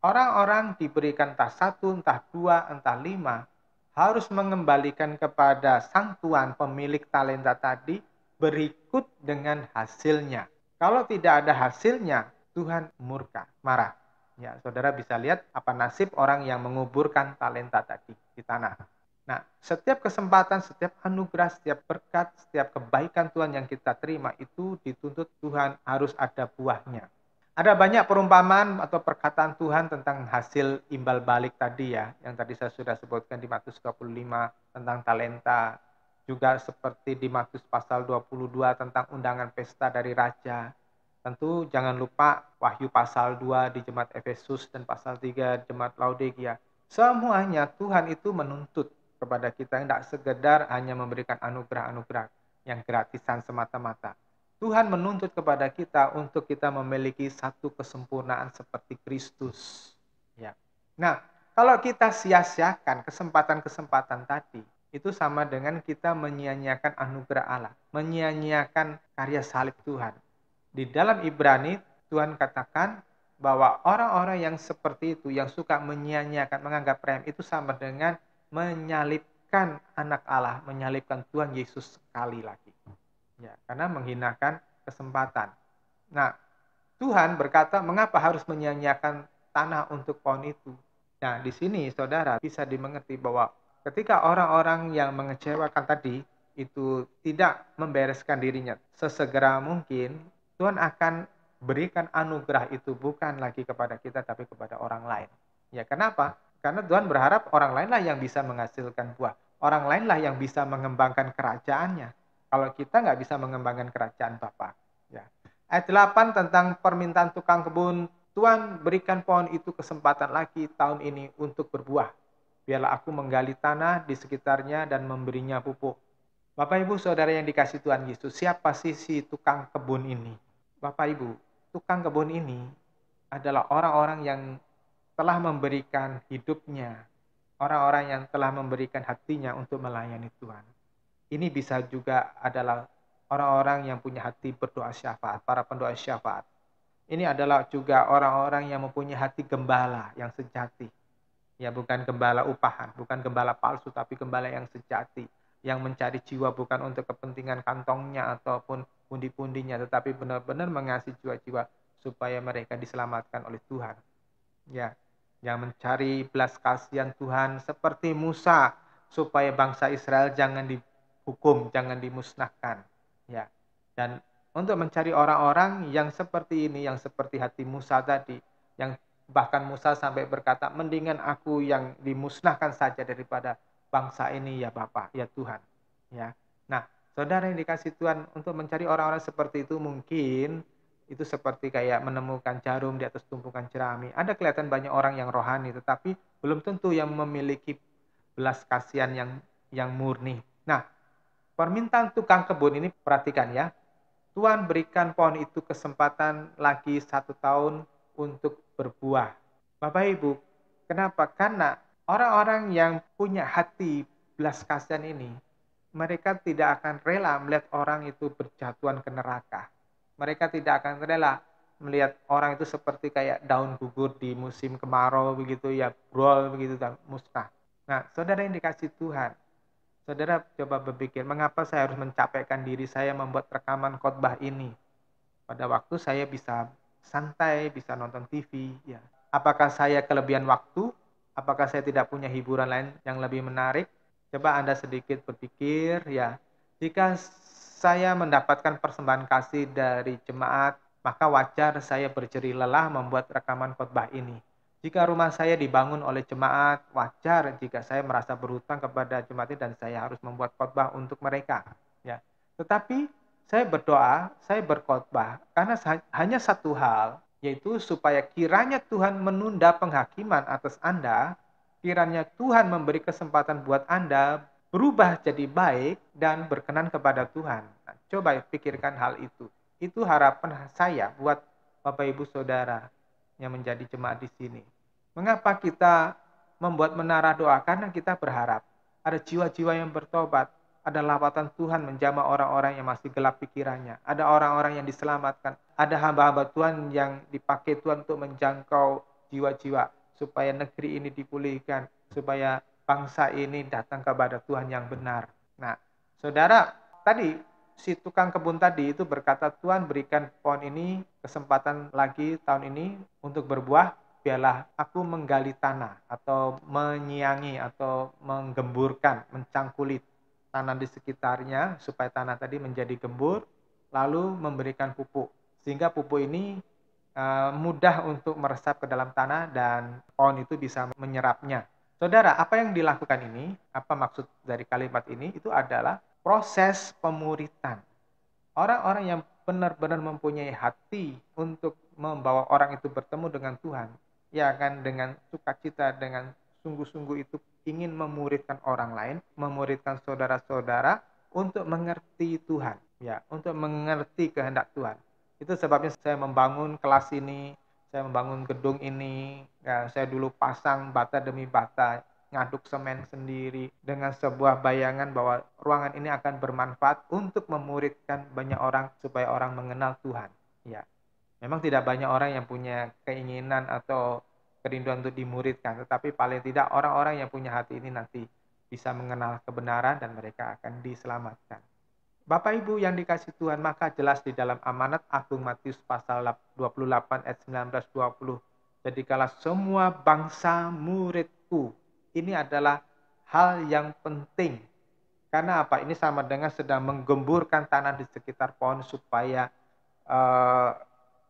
orang-orang diberikan entah satu, entah dua, entah lima, harus mengembalikan kepada sang tuan pemilik talenta tadi berikut dengan hasilnya. Kalau tidak ada hasilnya, Tuhan murka, marah. Ya, saudara bisa lihat apa nasib orang yang menguburkan talenta tadi di tanah. Nah, setiap kesempatan, setiap anugerah, setiap berkat, setiap kebaikan Tuhan yang kita terima itu dituntut Tuhan harus ada buahnya. Ada banyak perumpamaan atau perkataan Tuhan tentang hasil imbal balik tadi ya, yang tadi saya sudah sebutkan di Matius 25 tentang talenta, juga seperti di Matius pasal 22 tentang undangan pesta dari raja. Tentu jangan lupa Wahyu pasal 2 di jemaat Efesus dan pasal 3 jemaat Laodikia. Semuanya Tuhan itu menuntut kepada kita yang tidak sekedar hanya memberikan anugerah-anugerah yang gratisan semata-mata. Tuhan menuntut kepada kita untuk kita memiliki satu kesempurnaan seperti Kristus. Ya. Nah, kalau kita sia-siakan kesempatan-kesempatan tadi, itu sama dengan kita menyia-nyiakan anugerah Allah, menyia-nyiakan karya salib Tuhan. Di dalam Ibrani, Tuhan katakan bahwa orang-orang yang seperti itu, yang suka menyia-nyiakan, menganggap remeh, itu sama dengan menyalibkan anak Allah, menyalibkan Tuhan Yesus sekali lagi. Ya, karena menghinakan kesempatan. Nah, Tuhan berkata, mengapa harus menyia-nyiakan tanah untuk pohon itu? Nah, di sini saudara bisa dimengerti bahwa ketika orang-orang yang mengecewakan tadi itu tidak membereskan dirinya sesegera mungkin, Tuhan akan berikan anugerah itu bukan lagi kepada kita tapi kepada orang lain. Ya, kenapa? Karena Tuhan berharap orang lainlah yang bisa menghasilkan buah. Orang lainlah yang bisa mengembangkan kerajaannya. Kalau kita nggak bisa mengembangkan kerajaan Bapa. Ya. Ayat 8 tentang permintaan tukang kebun. Tuhan berikan pohon itu kesempatan lagi tahun ini untuk berbuah. Biarlah aku menggali tanah di sekitarnya dan memberinya pupuk. Bapak Ibu Saudara yang dikasih Tuhan Yesus, siapa sih si tukang kebun ini? Bapak Ibu, tukang kebun ini adalah orang-orang yang telah memberikan hidupnya, orang-orang yang telah memberikan hatinya untuk melayani Tuhan. Ini bisa juga adalah orang-orang yang punya hati berdoa syafaat, para pendoa syafaat. Ini adalah juga orang-orang yang mempunyai hati gembala yang sejati. Ya, bukan gembala upahan, bukan gembala palsu, tapi gembala yang sejati, yang mencari jiwa bukan untuk kepentingan kantongnya ataupun pundi-pundinya, tetapi benar-benar mengasihi jiwa-jiwa supaya mereka diselamatkan oleh Tuhan. Ya, yang mencari belas kasihan Tuhan seperti Musa supaya bangsa Israel jangan dihukum, jangan dimusnahkan. Ya. Dan untuk mencari orang-orang yang seperti ini, yang seperti hati Musa tadi, yang bahkan Musa sampai berkata, mendingan aku yang dimusnahkan saja daripada bangsa ini ya Bapa, ya Tuhan. Ya. Nah, saudara yang dikasih Tuhan, untuk mencari orang-orang seperti itu mungkin itu seperti kayak menemukan jarum di atas tumpukan jerami. Ada kelihatan banyak orang yang rohani, tetapi belum tentu yang memiliki belas kasihan yang murni. Nah, permintaan tukang kebun ini perhatikan ya. Tuhan berikan pohon itu kesempatan lagi 1 tahun untuk berbuah. Bapak Ibu, kenapa? Karena orang-orang yang punya hati belas kasihan ini, mereka tidak akan rela melihat orang itu berjatuhan ke neraka. Mereka tidak akan rela melihat orang itu seperti kayak daun gugur di musim kemarau begitu ya, brol begitu dan musnah. Nah, saudara yang dikasih Tuhan, saudara coba berpikir, mengapa saya harus mencapaikan diri saya membuat rekaman khotbah ini? Pada waktu saya bisa santai, bisa nonton TV, ya. Apakah saya kelebihan waktu? Apakah saya tidak punya hiburan lain yang lebih menarik? Coba Anda sedikit berpikir, ya. Jika saya mendapatkan persembahan kasih dari jemaat, maka wajar saya berjerih lelah membuat rekaman khotbah ini. Jika rumah saya dibangun oleh jemaat, wajar jika saya merasa berhutang kepada jemaat ini dan saya harus membuat khotbah untuk mereka. Ya. Tetapi saya berdoa, saya berkhotbah karena hanya satu hal, yaitu supaya kiranya Tuhan menunda penghakiman atas Anda, kiranya Tuhan memberi kesempatan buat Anda berubah jadi baik dan berkenan kepada Tuhan. Nah, coba pikirkan hal itu. Itu harapan saya buat Bapak Ibu Saudara yang menjadi jemaat di sini. Mengapa kita membuat menara doa? Karena kita berharap ada jiwa-jiwa yang bertobat, ada lawatan Tuhan menjamah orang-orang yang masih gelap pikirannya, ada orang-orang yang diselamatkan, ada hamba-hamba Tuhan yang dipakai Tuhan untuk menjangkau jiwa-jiwa supaya negeri ini dipulihkan, supaya bangsa ini datang kepada Tuhan yang benar. Nah, saudara, tadi si tukang kebun tadi itu berkata, Tuhan berikan pohon ini kesempatan lagi tahun ini untuk berbuah, biarlah aku menggali tanah atau menyiangi atau menggemburkan, mencangkulit tanah di sekitarnya supaya tanah tadi menjadi gembur, lalu memberikan pupuk. Sehingga pupuk ini mudah untuk meresap ke dalam tanah dan pohon itu bisa menyerapnya. Saudara, apa yang dilakukan ini, apa maksud dari kalimat ini? Itu adalah proses pemuritan. Orang-orang yang benar-benar mempunyai hati untuk membawa orang itu bertemu dengan Tuhan, ya kan, dengan sukacita, dengan sungguh-sungguh itu ingin memuridkan orang lain, memuridkan saudara-saudara untuk mengerti Tuhan, ya, untuk mengerti kehendak Tuhan. Itu sebabnya saya membangun kelas ini, saya membangun gedung ini, ya, saya dulu pasang bata demi bata, ngaduk semen sendiri dengan sebuah bayangan bahwa ruangan ini akan bermanfaat untuk memuridkan banyak orang supaya orang mengenal Tuhan. Ya, memang tidak banyak orang yang punya keinginan atau kerinduan untuk dimuridkan, tetapi paling tidak orang-orang yang punya hati ini nanti bisa mengenal kebenaran dan mereka akan diselamatkan. Bapak Ibu yang dikasih Tuhan, maka jelas di dalam amanat Agung Matius pasal 28 ayat 19-20. Jadikanlah semua bangsa muridku. Ini adalah hal yang penting. Karena apa? Ini sama dengan sedang menggemburkan tanah di sekitar pohon supaya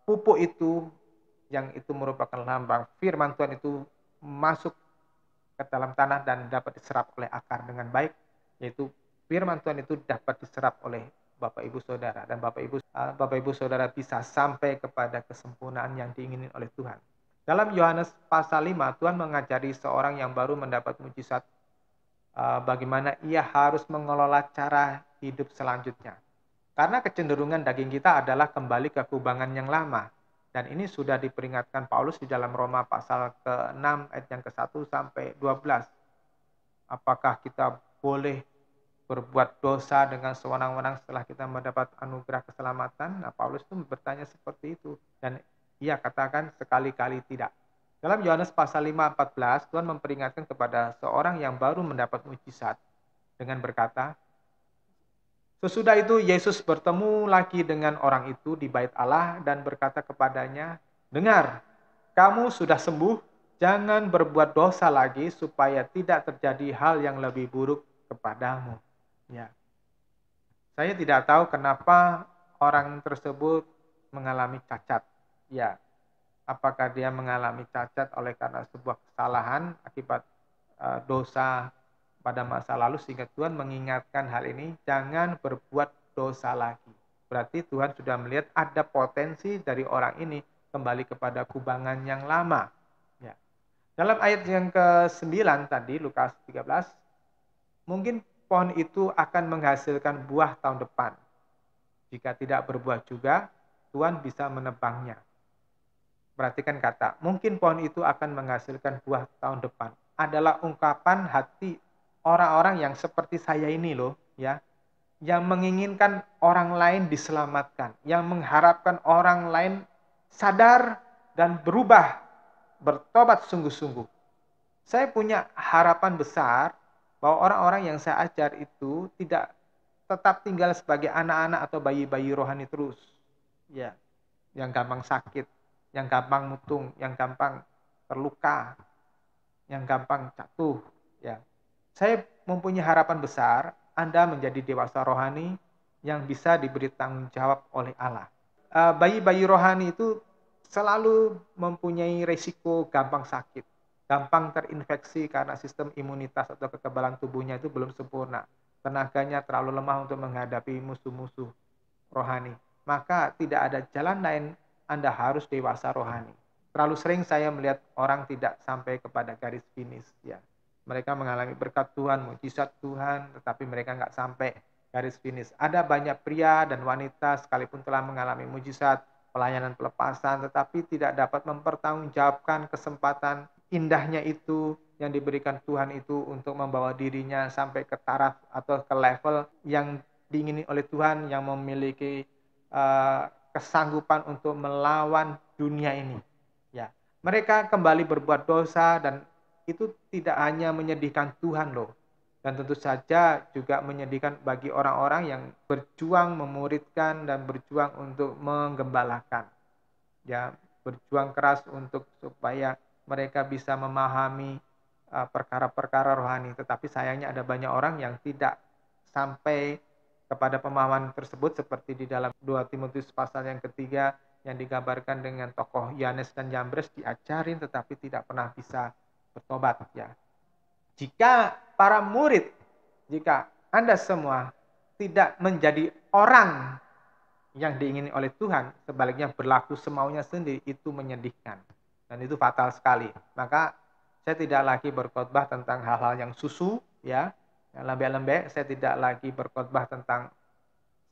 pupuk itu yang itu merupakan lambang firman Tuhan itu masuk ke dalam tanah dan dapat diserap oleh akar dengan baik, yaitu firman Tuhan itu dapat diserap oleh Bapak Ibu Saudara dan Bapak Ibu Saudara bisa sampai kepada kesempurnaan yang diingini oleh Tuhan. Dalam Yohanes pasal 5, Tuhan mengajari seorang yang baru mendapat mujizat bagaimana ia harus mengelola cara hidup selanjutnya. Karena kecenderungan daging kita adalah kembali ke kubangan yang lama. Dan ini sudah diperingatkan Paulus di dalam Roma pasal ke-6 ayat yang ke-1 sampai 12. Apakah kita boleh berbuat dosa dengan sewenang-wenang setelah kita mendapat anugerah keselamatan? Nah, Paulus itu bertanya seperti itu. Dan ia katakan sekali-kali tidak. Dalam Yohanes pasal 5:14, Tuhan memperingatkan kepada seorang yang baru mendapat mujizat dengan berkata, sesudah itu Yesus bertemu lagi dengan orang itu di bait Allah dan berkata kepadanya, dengar, kamu sudah sembuh, jangan berbuat dosa lagi supaya tidak terjadi hal yang lebih buruk kepadamu. Ya. Saya tidak tahu kenapa orang tersebut mengalami cacat. Ya, apakah dia mengalami cacat oleh karena sebuah kesalahan akibat dosa pada masa lalu sehingga Tuhan mengingatkan hal ini, jangan berbuat dosa lagi. Berarti Tuhan sudah melihat ada potensi dari orang ini kembali kepada kubangan yang lama. Ya. Dalam ayat yang ke-9 tadi, Lukas 13, mungkin pohon itu akan menghasilkan buah tahun depan. Jika tidak berbuah juga, Tuhan bisa menebangnya. Perhatikan kata, mungkin pohon itu akan menghasilkan buah tahun depan. Adalah ungkapan hati orang-orang yang seperti saya ini loh, ya, yang menginginkan orang lain diselamatkan, yang mengharapkan orang lain sadar dan berubah, bertobat sungguh-sungguh. Saya punya harapan besar bahwa orang-orang yang saya ajar itu tidak tetap tinggal sebagai anak-anak atau bayi-bayi rohani terus. Ya, yang gampang sakit, yang gampang mutung, yang gampang terluka, yang gampang jatuh. Ya, saya mempunyai harapan besar Anda menjadi dewasa rohani yang bisa diberi tanggung jawab oleh Allah. Bayi-bayi rohani itu selalu mempunyai resiko gampang sakit, gampang terinfeksi karena sistem imunitas atau kekebalan tubuhnya itu belum sempurna. Tenaganya terlalu lemah untuk menghadapi musuh-musuh rohani. Maka tidak ada jalan lain, Anda harus dewasa rohani. Terlalu sering saya melihat orang tidak sampai kepada garis finish. Ya, mereka mengalami berkat Tuhan, mujizat Tuhan, tetapi mereka nggak sampai garis finish. Ada banyak pria dan wanita sekalipun telah mengalami mujizat, pelayanan pelepasan, tetapi tidak dapat mempertanggungjawabkan kesempatan indahnya itu yang diberikan Tuhan itu untuk membawa dirinya sampai ke taraf atau ke level yang diingini oleh Tuhan, yang memiliki kesanggupan untuk melawan dunia ini. Ya, mereka kembali berbuat dosa dan itu tidak hanya menyedihkan Tuhan loh, dan tentu saja juga menyedihkan bagi orang-orang yang berjuang memuridkan dan berjuang untuk menggembalakan. Ya, berjuang keras untuk supaya mereka bisa memahami perkara-perkara rohani, tetapi sayangnya ada banyak orang yang tidak sampai kepada pemahaman tersebut, seperti di dalam 2 Timotius pasal yang ketiga yang digambarkan dengan tokoh Yanes dan Yambres, diajarin tetapi tidak pernah bisa bertobat. Ya, jika para murid, jika Anda semua tidak menjadi orang yang diingini oleh Tuhan, sebaliknya berlaku semaunya sendiri, itu menyedihkan dan itu fatal sekali. Maka saya tidak lagi berkhotbah tentang hal-hal yang susu, ya, yang lembek-lembek. Saya tidak lagi berkhotbah tentang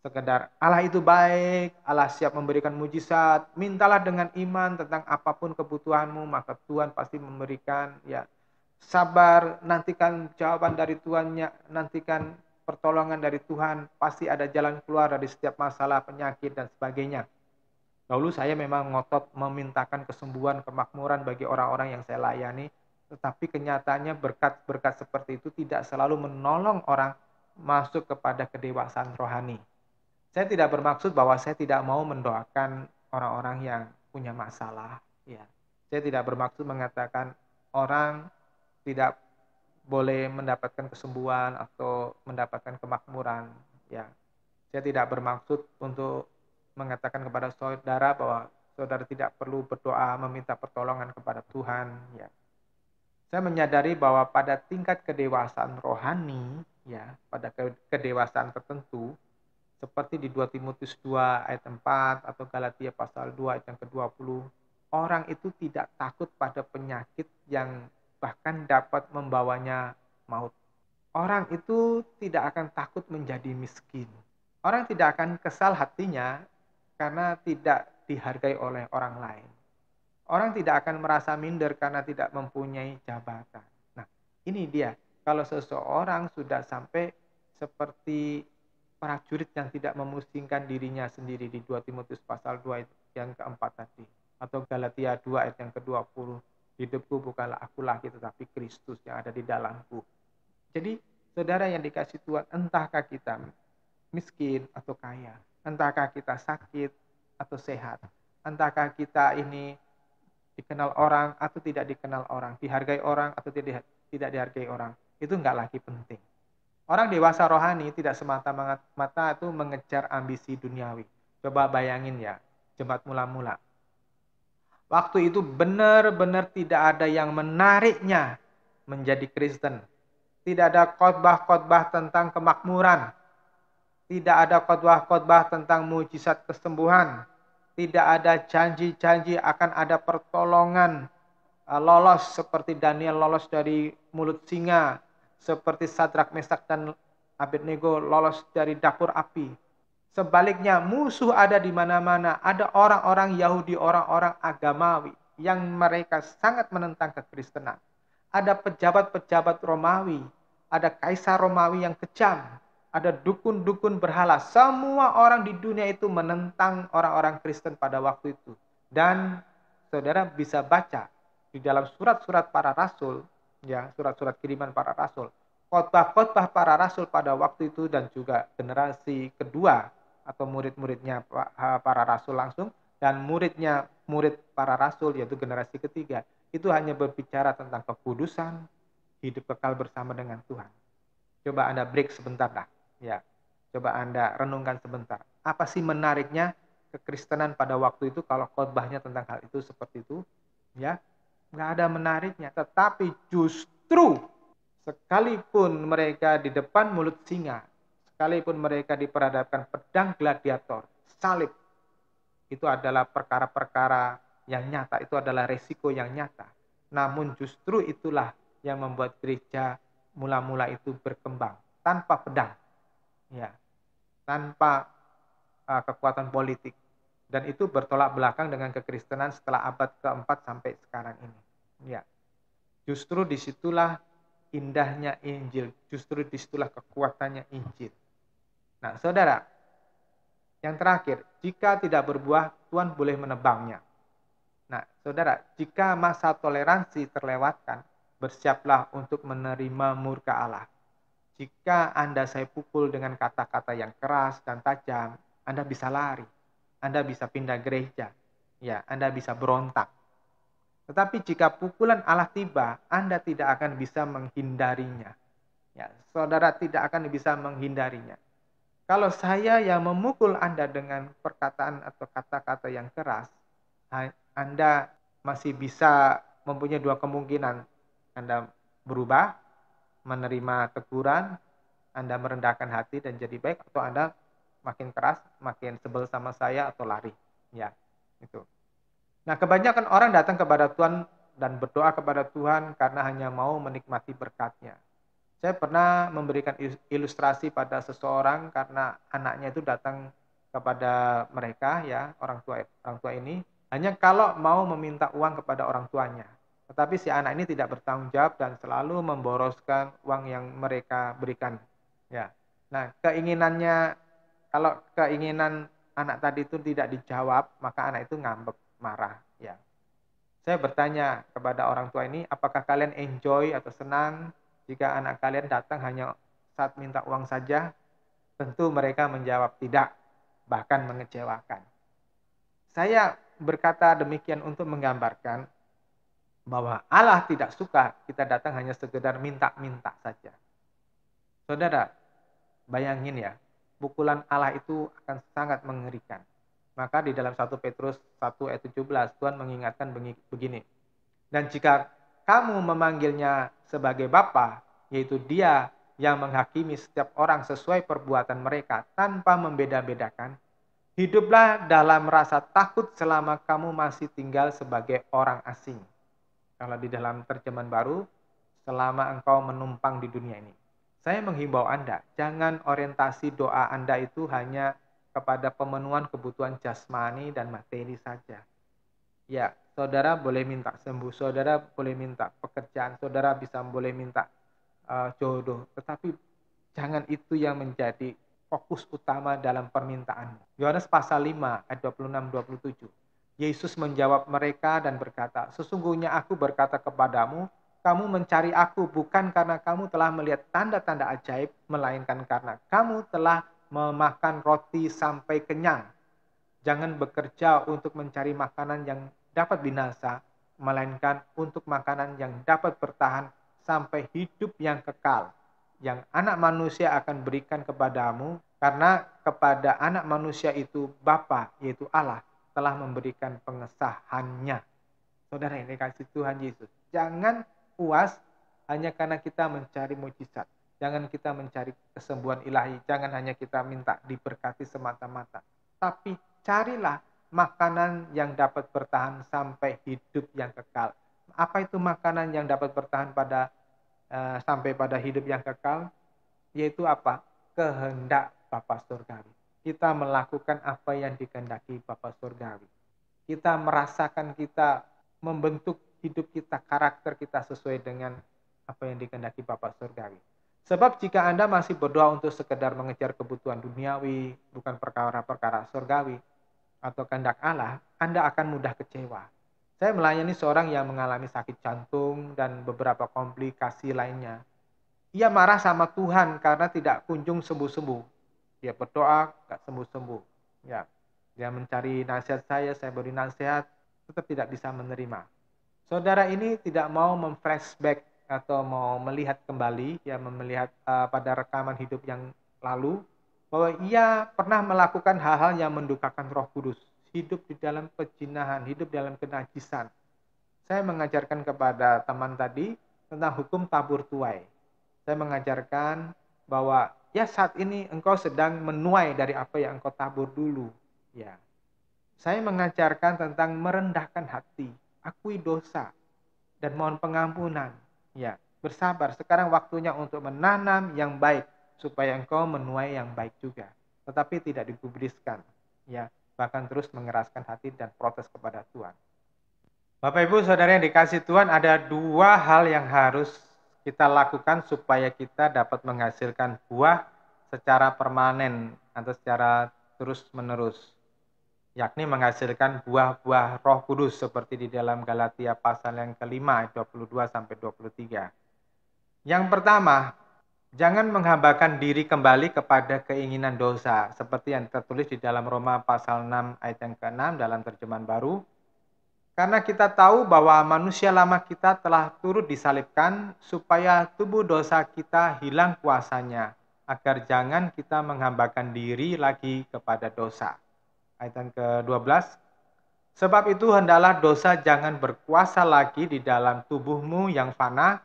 sekedar Allah itu baik, Allah siap memberikan mujizat, mintalah dengan iman tentang apapun kebutuhanmu, maka Tuhan pasti memberikan. Ya, sabar, nantikan jawaban dari Tuhannya, nantikan pertolongan dari Tuhan, pasti ada jalan keluar dari setiap masalah, penyakit, dan sebagainya. Dahulu saya memang ngotot memintakan kesembuhan, kemakmuran bagi orang-orang yang saya layani, tetapi kenyataannya berkat-berkat seperti itu tidak selalu menolong orang masuk kepada kedewasaan rohani. Saya tidak bermaksud bahwa saya tidak mau mendoakan orang-orang yang punya masalah. Ya, saya tidak bermaksud mengatakan orang tidak boleh mendapatkan kesembuhan atau mendapatkan kemakmuran. Ya, saya tidak bermaksud untuk mengatakan kepada saudara bahwa saudara tidak perlu berdoa meminta pertolongan kepada Tuhan. Ya, saya menyadari bahwa pada tingkat kedewasaan rohani, ya, pada kedewasaan tertentu, seperti di 2 Timotius 2 ayat 4 atau Galatia pasal 2 ayat yang ke-20, orang itu tidak takut pada penyakit yang bahkan dapat membawanya maut. Orang itu tidak akan takut menjadi miskin. Orang tidak akan kesal hatinya karena tidak dihargai oleh orang lain. Orang tidak akan merasa minder karena tidak mempunyai jabatan. Nah, ini dia. Kalau seseorang sudah sampai seperti prajurit yang tidak memusingkan dirinya sendiri di 2 Timotius pasal 2 ayat yang keempat tadi, atau Galatia 2 ayat yang ke-20, hidupku bukanlah aku lagi tetapi Kristus yang ada di dalamku. Jadi saudara yang dikasih Tuhan, entahkah kita miskin atau kaya, entahkah kita sakit atau sehat, entahkah kita ini dikenal orang atau tidak dikenal orang, dihargai orang atau tidak dihargai orang, itu enggak lagi penting. Orang dewasa rohani tidak semata-mata itu mengejar ambisi duniawi. Coba bayangin ya, jemaat mula-mula. Waktu itu benar-benar tidak ada yang menariknya menjadi Kristen. Tidak ada khotbah-khotbah tentang kemakmuran. Tidak ada khotbah-khotbah tentang mujizat kesembuhan. Tidak ada janji-janji akan ada pertolongan lolos seperti Daniel lolos dari mulut singa, seperti Sadrak, Mesak, dan Abednego lolos dari dapur api. Sebaliknya, musuh ada di mana-mana. Ada orang-orang Yahudi, orang-orang agamawi yang mereka sangat menentang kekristenan. Ada pejabat-pejabat Romawi, ada kaisar Romawi yang kejam, ada dukun-dukun berhala. Semua orang di dunia itu menentang orang-orang Kristen pada waktu itu. Dan saudara bisa baca di dalam surat-surat para rasul, ya, surat-surat kiriman para rasul, khotbah-khotbah para rasul pada waktu itu dan juga generasi kedua atau murid-muridnya para rasul langsung dan murid para rasul yaitu generasi ketiga itu hanya berbicara tentang kekudusan, hidup kekal bersama dengan Tuhan. Coba Anda break sebentar lah, ya. Coba Anda renungkan sebentar. Apa sih menariknya kekristenan pada waktu itu kalau khotbahnya tentang hal itu seperti itu? Ya, nggak ada menariknya. Tetapi justru sekalipun mereka di depan mulut singa, sekalipun mereka diperhadapkan pedang gladiator, salib, itu adalah perkara-perkara yang nyata, itu adalah resiko yang nyata. Namun justru itulah yang membuat gereja mula-mula itu berkembang tanpa pedang, ya, tanpa kekuatan politik. Dan itu bertolak belakang dengan kekristenan setelah abad keempat sampai sekarang ini. Ya, justru disitulah indahnya Injil, justru disitulah kekuatannya Injil. Nah, saudara, yang terakhir, jika tidak berbuah, Tuhan boleh menebangnya. Nah, saudara, jika masa toleransi terlewatkan, bersiaplah untuk menerima murka Allah. Jika Anda saya pukul dengan kata-kata yang keras dan tajam, Anda bisa lari. Anda bisa pindah gereja. Ya, Anda bisa berontak. Tetapi jika pukulan Allah tiba, Anda tidak akan bisa menghindarinya. Ya, saudara tidak akan bisa menghindarinya. Kalau saya yang memukul Anda dengan perkataan atau kata-kata yang keras, Anda masih bisa mempunyai dua kemungkinan. Anda berubah, menerima teguran, Anda merendahkan hati dan jadi baik, atau Anda makin keras, makin sebel sama saya atau lari. Ya, itu. Nah, kebanyakan orang datang kepada Tuhan dan berdoa kepada Tuhan karena hanya mau menikmati berkat-Nya. Saya pernah memberikan ilustrasi pada seseorang karena anaknya itu datang kepada mereka, ya, orang tua ini hanya kalau mau meminta uang kepada orang tuanya. Tetapi si anak ini tidak bertanggung jawab dan selalu memboroskan uang yang mereka berikan. Ya. Nah, kalau keinginan anak tadi itu tidak dijawab, maka anak itu ngambek, marah, ya. Saya bertanya kepada orang tua ini, apakah kalian enjoy atau senang jika anak kalian datang hanya saat minta uang saja? Tentu mereka menjawab tidak, bahkan mengecewakan. Saya berkata demikian untuk menggambarkan bahwa Allah tidak suka kita datang hanya sekedar minta-minta saja. Saudara, bayangin ya, pukulan Allah itu akan sangat mengerikan. Maka di dalam 1 Petrus 1 ayat 17 Tuhan mengingatkan begini. Dan jika kamu memanggilnya sebagai Bapa, yaitu Dia yang menghakimi setiap orang sesuai perbuatan mereka tanpa membeda-bedakan, hiduplah dalam rasa takut selama kamu masih tinggal sebagai orang asing. Kalau di dalam terjemahan baru, selama engkau menumpang di dunia ini. Saya menghimbau Anda, jangan orientasi doa Anda itu hanya kepada pemenuhan kebutuhan jasmani dan materi saja. Ya, saudara boleh minta sembuh, saudara boleh minta pekerjaan, saudara boleh minta jodoh. Tetapi jangan itu yang menjadi fokus utama dalam permintaan. Yohanes pasal 5 ayat 26-27. Yesus menjawab mereka dan berkata, sesungguhnya aku berkata kepadamu, kamu mencari aku bukan karena kamu telah melihat tanda-tanda ajaib, melainkan karena kamu telah memakan roti sampai kenyang. Jangan bekerja untuk mencari makanan yang dapat binasa, melainkan untuk makanan yang dapat bertahan sampai hidup yang kekal, yang anak manusia akan berikan kepadamu, karena kepada anak manusia itu Bapa, yaitu Allah, telah memberikan pengesahannya. Saudara yang dikasihi Tuhan Yesus, jangan puas hanya karena kita mencari mujizat. Jangan kita mencari kesembuhan ilahi. Jangan hanya kita minta diberkati semata-mata. Tapi carilah makanan yang dapat bertahan sampai hidup yang kekal. Apa itu makanan yang dapat bertahan sampai pada hidup yang kekal? Yaitu apa? Kehendak Bapa Surgawi. Kita melakukan apa yang dikehendaki Bapa Surgawi. Kita merasakan, kita membentuk hidup kita, karakter kita sesuai dengan apa yang dikehendaki Bapa Surgawi. Sebab jika Anda masih berdoa untuk sekedar mengejar kebutuhan duniawi, bukan perkara-perkara surgawi atau kehendak Allah, Anda akan mudah kecewa. Saya melayani seorang yang mengalami sakit jantung dan beberapa komplikasi lainnya. Ia marah sama Tuhan karena tidak kunjung sembuh-sembuh. Dia berdoa, gak sembuh-sembuh. Ya, dia mencari nasihat saya beri nasihat, tetap tidak bisa menerima. Saudara ini tidak mau memflashback atau mau melihat kembali, ya melihat pada rekaman hidup yang lalu, bahwa ia pernah melakukan hal-hal yang mendukakan Roh Kudus, hidup di dalam pezinahan, hidup dalam kenajisan. Saya mengajarkan kepada teman tadi tentang hukum tabur tuai. Saya mengajarkan bahwa ya saat ini engkau sedang menuai dari apa yang engkau tabur dulu. Ya, saya mengajarkan tentang merendahkan hati, akui dosa, dan mohon pengampunan. Ya, bersabar. Sekarang waktunya untuk menanam yang baik supaya engkau menuai yang baik juga. Tetapi tidak digubriskan. Ya, bahkan terus mengeraskan hati dan protes kepada Tuhan. Bapak Ibu Saudara yang dikasih Tuhan, ada dua hal yang harus kita lakukan supaya kita dapat menghasilkan buah secara permanen atau secara terus-menerus, yakni menghasilkan buah-buah Roh Kudus seperti di dalam Galatia pasal yang kelima ayat 22 sampai 23. Yang pertama, jangan menghambakan diri kembali kepada keinginan dosa seperti yang tertulis di dalam Roma pasal 6 ayat yang ke-6 dalam terjemahan baru. Karena kita tahu bahwa manusia lama kita telah turut disalibkan supaya tubuh dosa kita hilang kuasanya, agar jangan kita menghambakan diri lagi kepada dosa. Ayat yang ke-12, sebab itu hendaklah dosa jangan berkuasa lagi di dalam tubuhmu yang fana,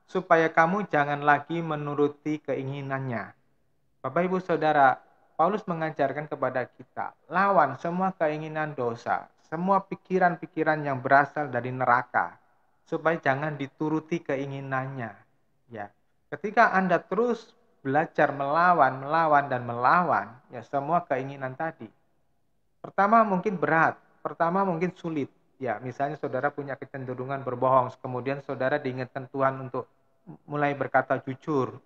supaya kamu jangan lagi menuruti keinginannya. Bapak Ibu Saudara, Paulus mengajarkan kepada kita, lawan semua keinginan dosa, semua pikiran-pikiran yang berasal dari neraka, supaya jangan dituruti keinginannya. Ya, ketika Anda terus belajar melawan, ya semua keinginan tadi. Pertama mungkin berat, pertama mungkin sulit. Ya, misalnya saudara punya kecenderungan berbohong, kemudian saudara diingatkan Tuhan untuk mulai berkata jujur.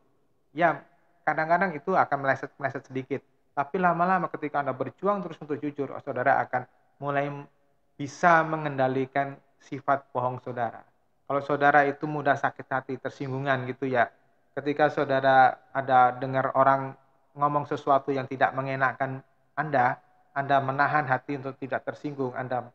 Ya, kadang-kadang itu akan meleset sedikit. Tapi lama-lama ketika Anda berjuang terus untuk jujur, saudara akan mulai bisa mengendalikan sifat bohong saudara. Kalau saudara itu mudah sakit hati, tersinggungan gitu ya. Ketika saudara ada dengar orang ngomong sesuatu yang tidak mengenakan Anda menahan hati untuk tidak tersinggung, Anda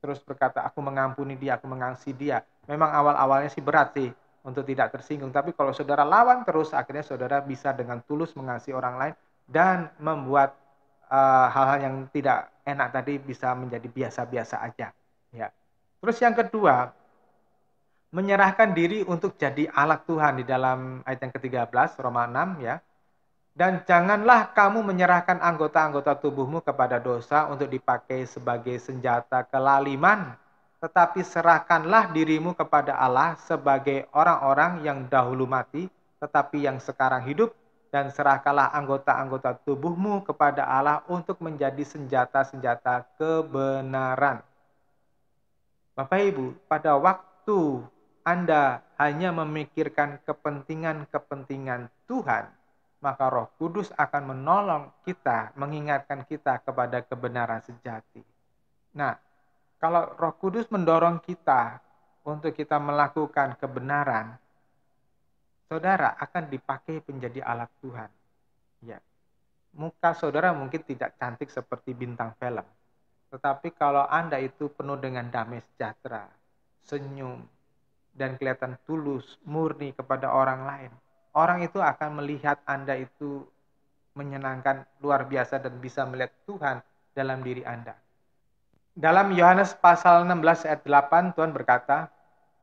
terus berkata, aku mengampuni dia, aku mengasihi dia. Memang awal-awalnya sih berat sih untuk tidak tersinggung. Tapi kalau saudara lawan terus, akhirnya saudara bisa dengan tulus mengasihi orang lain dan membuat hal-hal yang tidak enak tadi bisa menjadi biasa-biasa aja. Ya. Terus yang kedua, menyerahkan diri untuk jadi alat Tuhan di dalam ayat yang ke-13, Roma 6 ya. Dan janganlah kamu menyerahkan anggota-anggota tubuhmu kepada dosa untuk dipakai sebagai senjata kelaliman, tetapi serahkanlah dirimu kepada Allah sebagai orang-orang yang dahulu mati, tetapi yang sekarang hidup, dan serahkanlah anggota-anggota tubuhmu kepada Allah untuk menjadi senjata-senjata kebenaran. Bapak Ibu, pada waktu Anda hanya memikirkan kepentingan-kepentingan Tuhan, maka Roh Kudus akan menolong kita, mengingatkan kita kepada kebenaran sejati. Nah, kalau Roh Kudus mendorong kita untuk kita melakukan kebenaran, saudara akan dipakai menjadi alat Tuhan. Ya. Muka saudara mungkin tidak cantik seperti bintang film, tetapi kalau Anda itu penuh dengan damai sejahtera, senyum, dan kelihatan tulus, murni kepada orang lain, orang itu akan melihat Anda itu menyenangkan luar biasa dan bisa melihat Tuhan dalam diri Anda. Dalam Yohanes pasal 16 ayat 8 Tuhan berkata,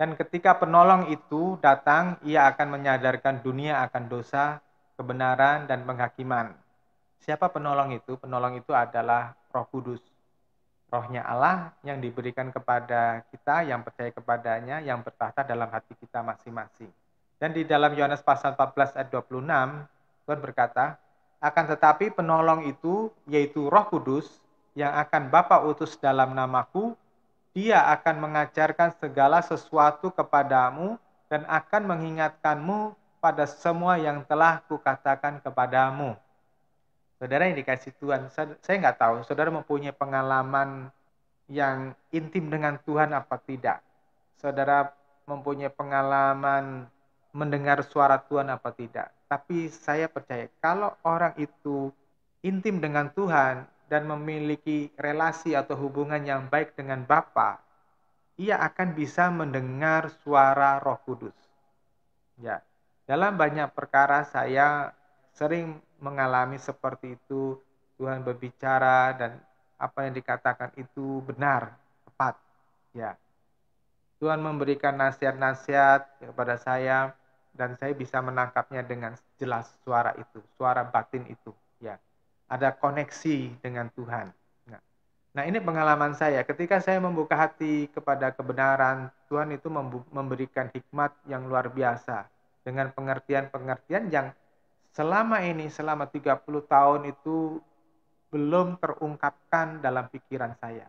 dan ketika penolong itu datang, ia akan menyadarkan dunia akan dosa, kebenaran, dan penghakiman. Siapa penolong itu? Penolong itu adalah Roh Kudus. Rohnya Allah yang diberikan kepada kita, yang percaya kepadanya, yang bertahta dalam hati kita masing-masing. Dan di dalam Yohanes pasal 14 ayat 26, Tuhan berkata, akan tetapi penolong itu, yaitu Roh Kudus, yang akan Bapa utus dalam namaku, dia akan mengajarkan segala sesuatu kepadamu dan akan mengingatkanmu pada semua yang telah kukatakan kepadamu. Saudara yang dikasih Tuhan, saya nggak tahu, saudara mempunyai pengalaman yang intim dengan Tuhan apa tidak? Saudara mempunyai pengalaman mendengar suara Tuhan apa tidak? Tapi saya percaya kalau orang itu intim dengan Tuhan dan memiliki relasi atau hubungan yang baik dengan Bapa, ia akan bisa mendengar suara Roh Kudus. Ya, dalam banyak perkara saya sering mengalami seperti itu. Tuhan berbicara dan apa yang dikatakan itu benar, tepat. Ya, Tuhan memberikan nasihat-nasihat kepada saya dan saya bisa menangkapnya dengan jelas suara itu, suara batin itu. Ya, ada koneksi dengan Tuhan. Nah, ini pengalaman saya. Ketika saya membuka hati kepada kebenaran, Tuhan itu memberikan hikmat yang luar biasa. Dengan pengertian-pengertian yang selama ini, selama 30 tahun itu belum terungkapkan dalam pikiran saya.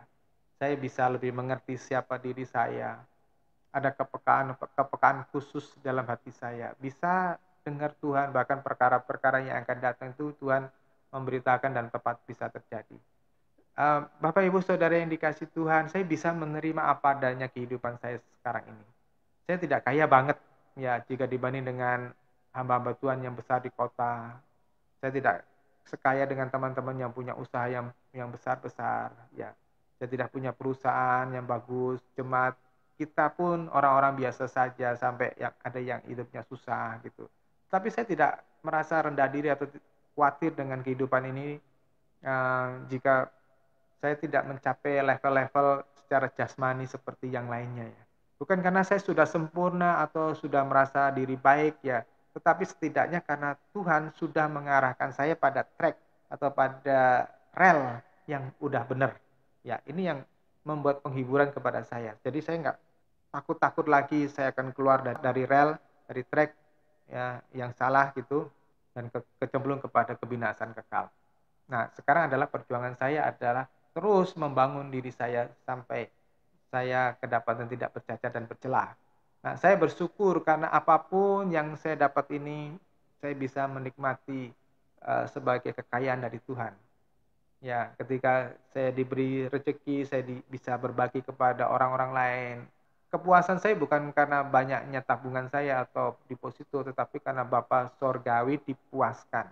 Saya bisa lebih mengerti siapa diri saya. Ada kepekaan khusus dalam hati saya. Bisa dengar Tuhan, bahkan perkara-perkara yang akan datang itu Tuhan memberitakan dan tepat bisa terjadi. Bapak Ibu Saudara yang dikasih Tuhan, saya bisa menerima apa adanya kehidupan saya sekarang ini. Saya tidak kaya banget ya jika dibanding dengan hamba-hamba Tuhan yang besar di kota. Saya tidak sekaya dengan teman-teman yang punya usaha yang besar-besar ya. Saya tidak punya perusahaan yang bagus, jemaat kita pun orang-orang biasa saja sampai yang ada yang hidupnya susah gitu. Tapi saya tidak merasa rendah diri atau khawatir dengan kehidupan ini jika saya tidak mencapai level-level secara jasmani seperti yang lainnya ya. Bukan karena saya sudah sempurna atau sudah merasa diri baik ya, tetapi setidaknya karena Tuhan sudah mengarahkan saya pada track atau pada rel yang udah benar. Ya, ini yang membuat penghiburan kepada saya. Jadi saya nggak takut-takut lagi saya akan keluar dari rel, dari track ya yang salah gitu dan kecemplung kepada kebinasaan kekal. Nah, sekarang adalah perjuangan saya adalah terus membangun diri saya sampai saya kedapatan tidak bercacat dan bercelah. Nah, saya bersyukur karena apapun yang saya dapat ini, saya bisa menikmati sebagai kekayaan dari Tuhan. Ya, ketika saya diberi rezeki, saya bisa berbagi kepada orang-orang lain. Kepuasan saya bukan karena banyaknya tabungan saya atau deposito, tetapi karena Bapa Sorgawi dipuaskan.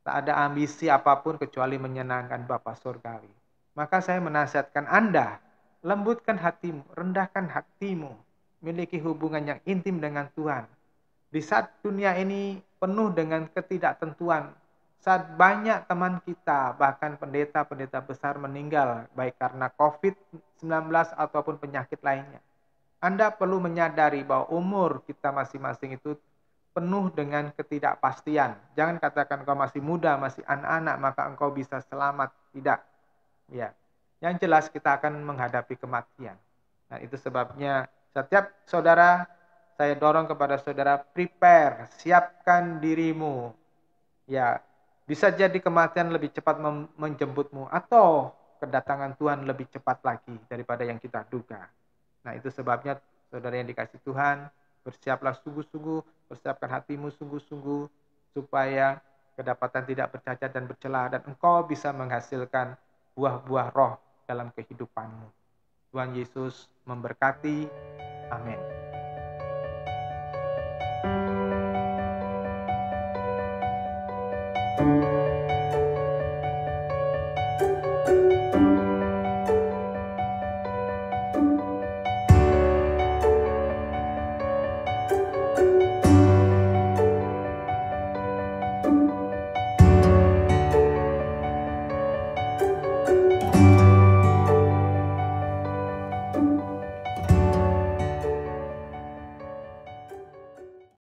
Tak ada ambisi apapun kecuali menyenangkan Bapa Surgawi. Maka saya menasihatkan Anda, lembutkan hatimu, rendahkan hatimu, miliki hubungan yang intim dengan Tuhan. Di saat dunia ini penuh dengan ketidaktentuan, saat banyak teman kita, bahkan pendeta-pendeta besar meninggal, baik karena COVID-19 ataupun penyakit lainnya. Anda perlu menyadari bahwa umur kita masing-masing itu penuh dengan ketidakpastian. Jangan katakan engkau masih muda, masih anak-anak, maka engkau bisa selamat. Tidak. Ya. Yang jelas kita akan menghadapi kematian. Nah, itu sebabnya setiap saudara, saya dorong kepada saudara, prepare, siapkan dirimu. Ya, bisa jadi kematian lebih cepat menjemputmu atau kedatangan Tuhan lebih cepat lagi daripada yang kita duga. Nah, itu sebabnya saudara yang dikasih Tuhan, bersiaplah sungguh-sungguh, persiapkan hatimu sungguh-sungguh, supaya kedapatan tidak bercacat dan bercelah, dan engkau bisa menghasilkan buah-buah roh dalam kehidupanmu. Tuhan Yesus memberkati. Amin.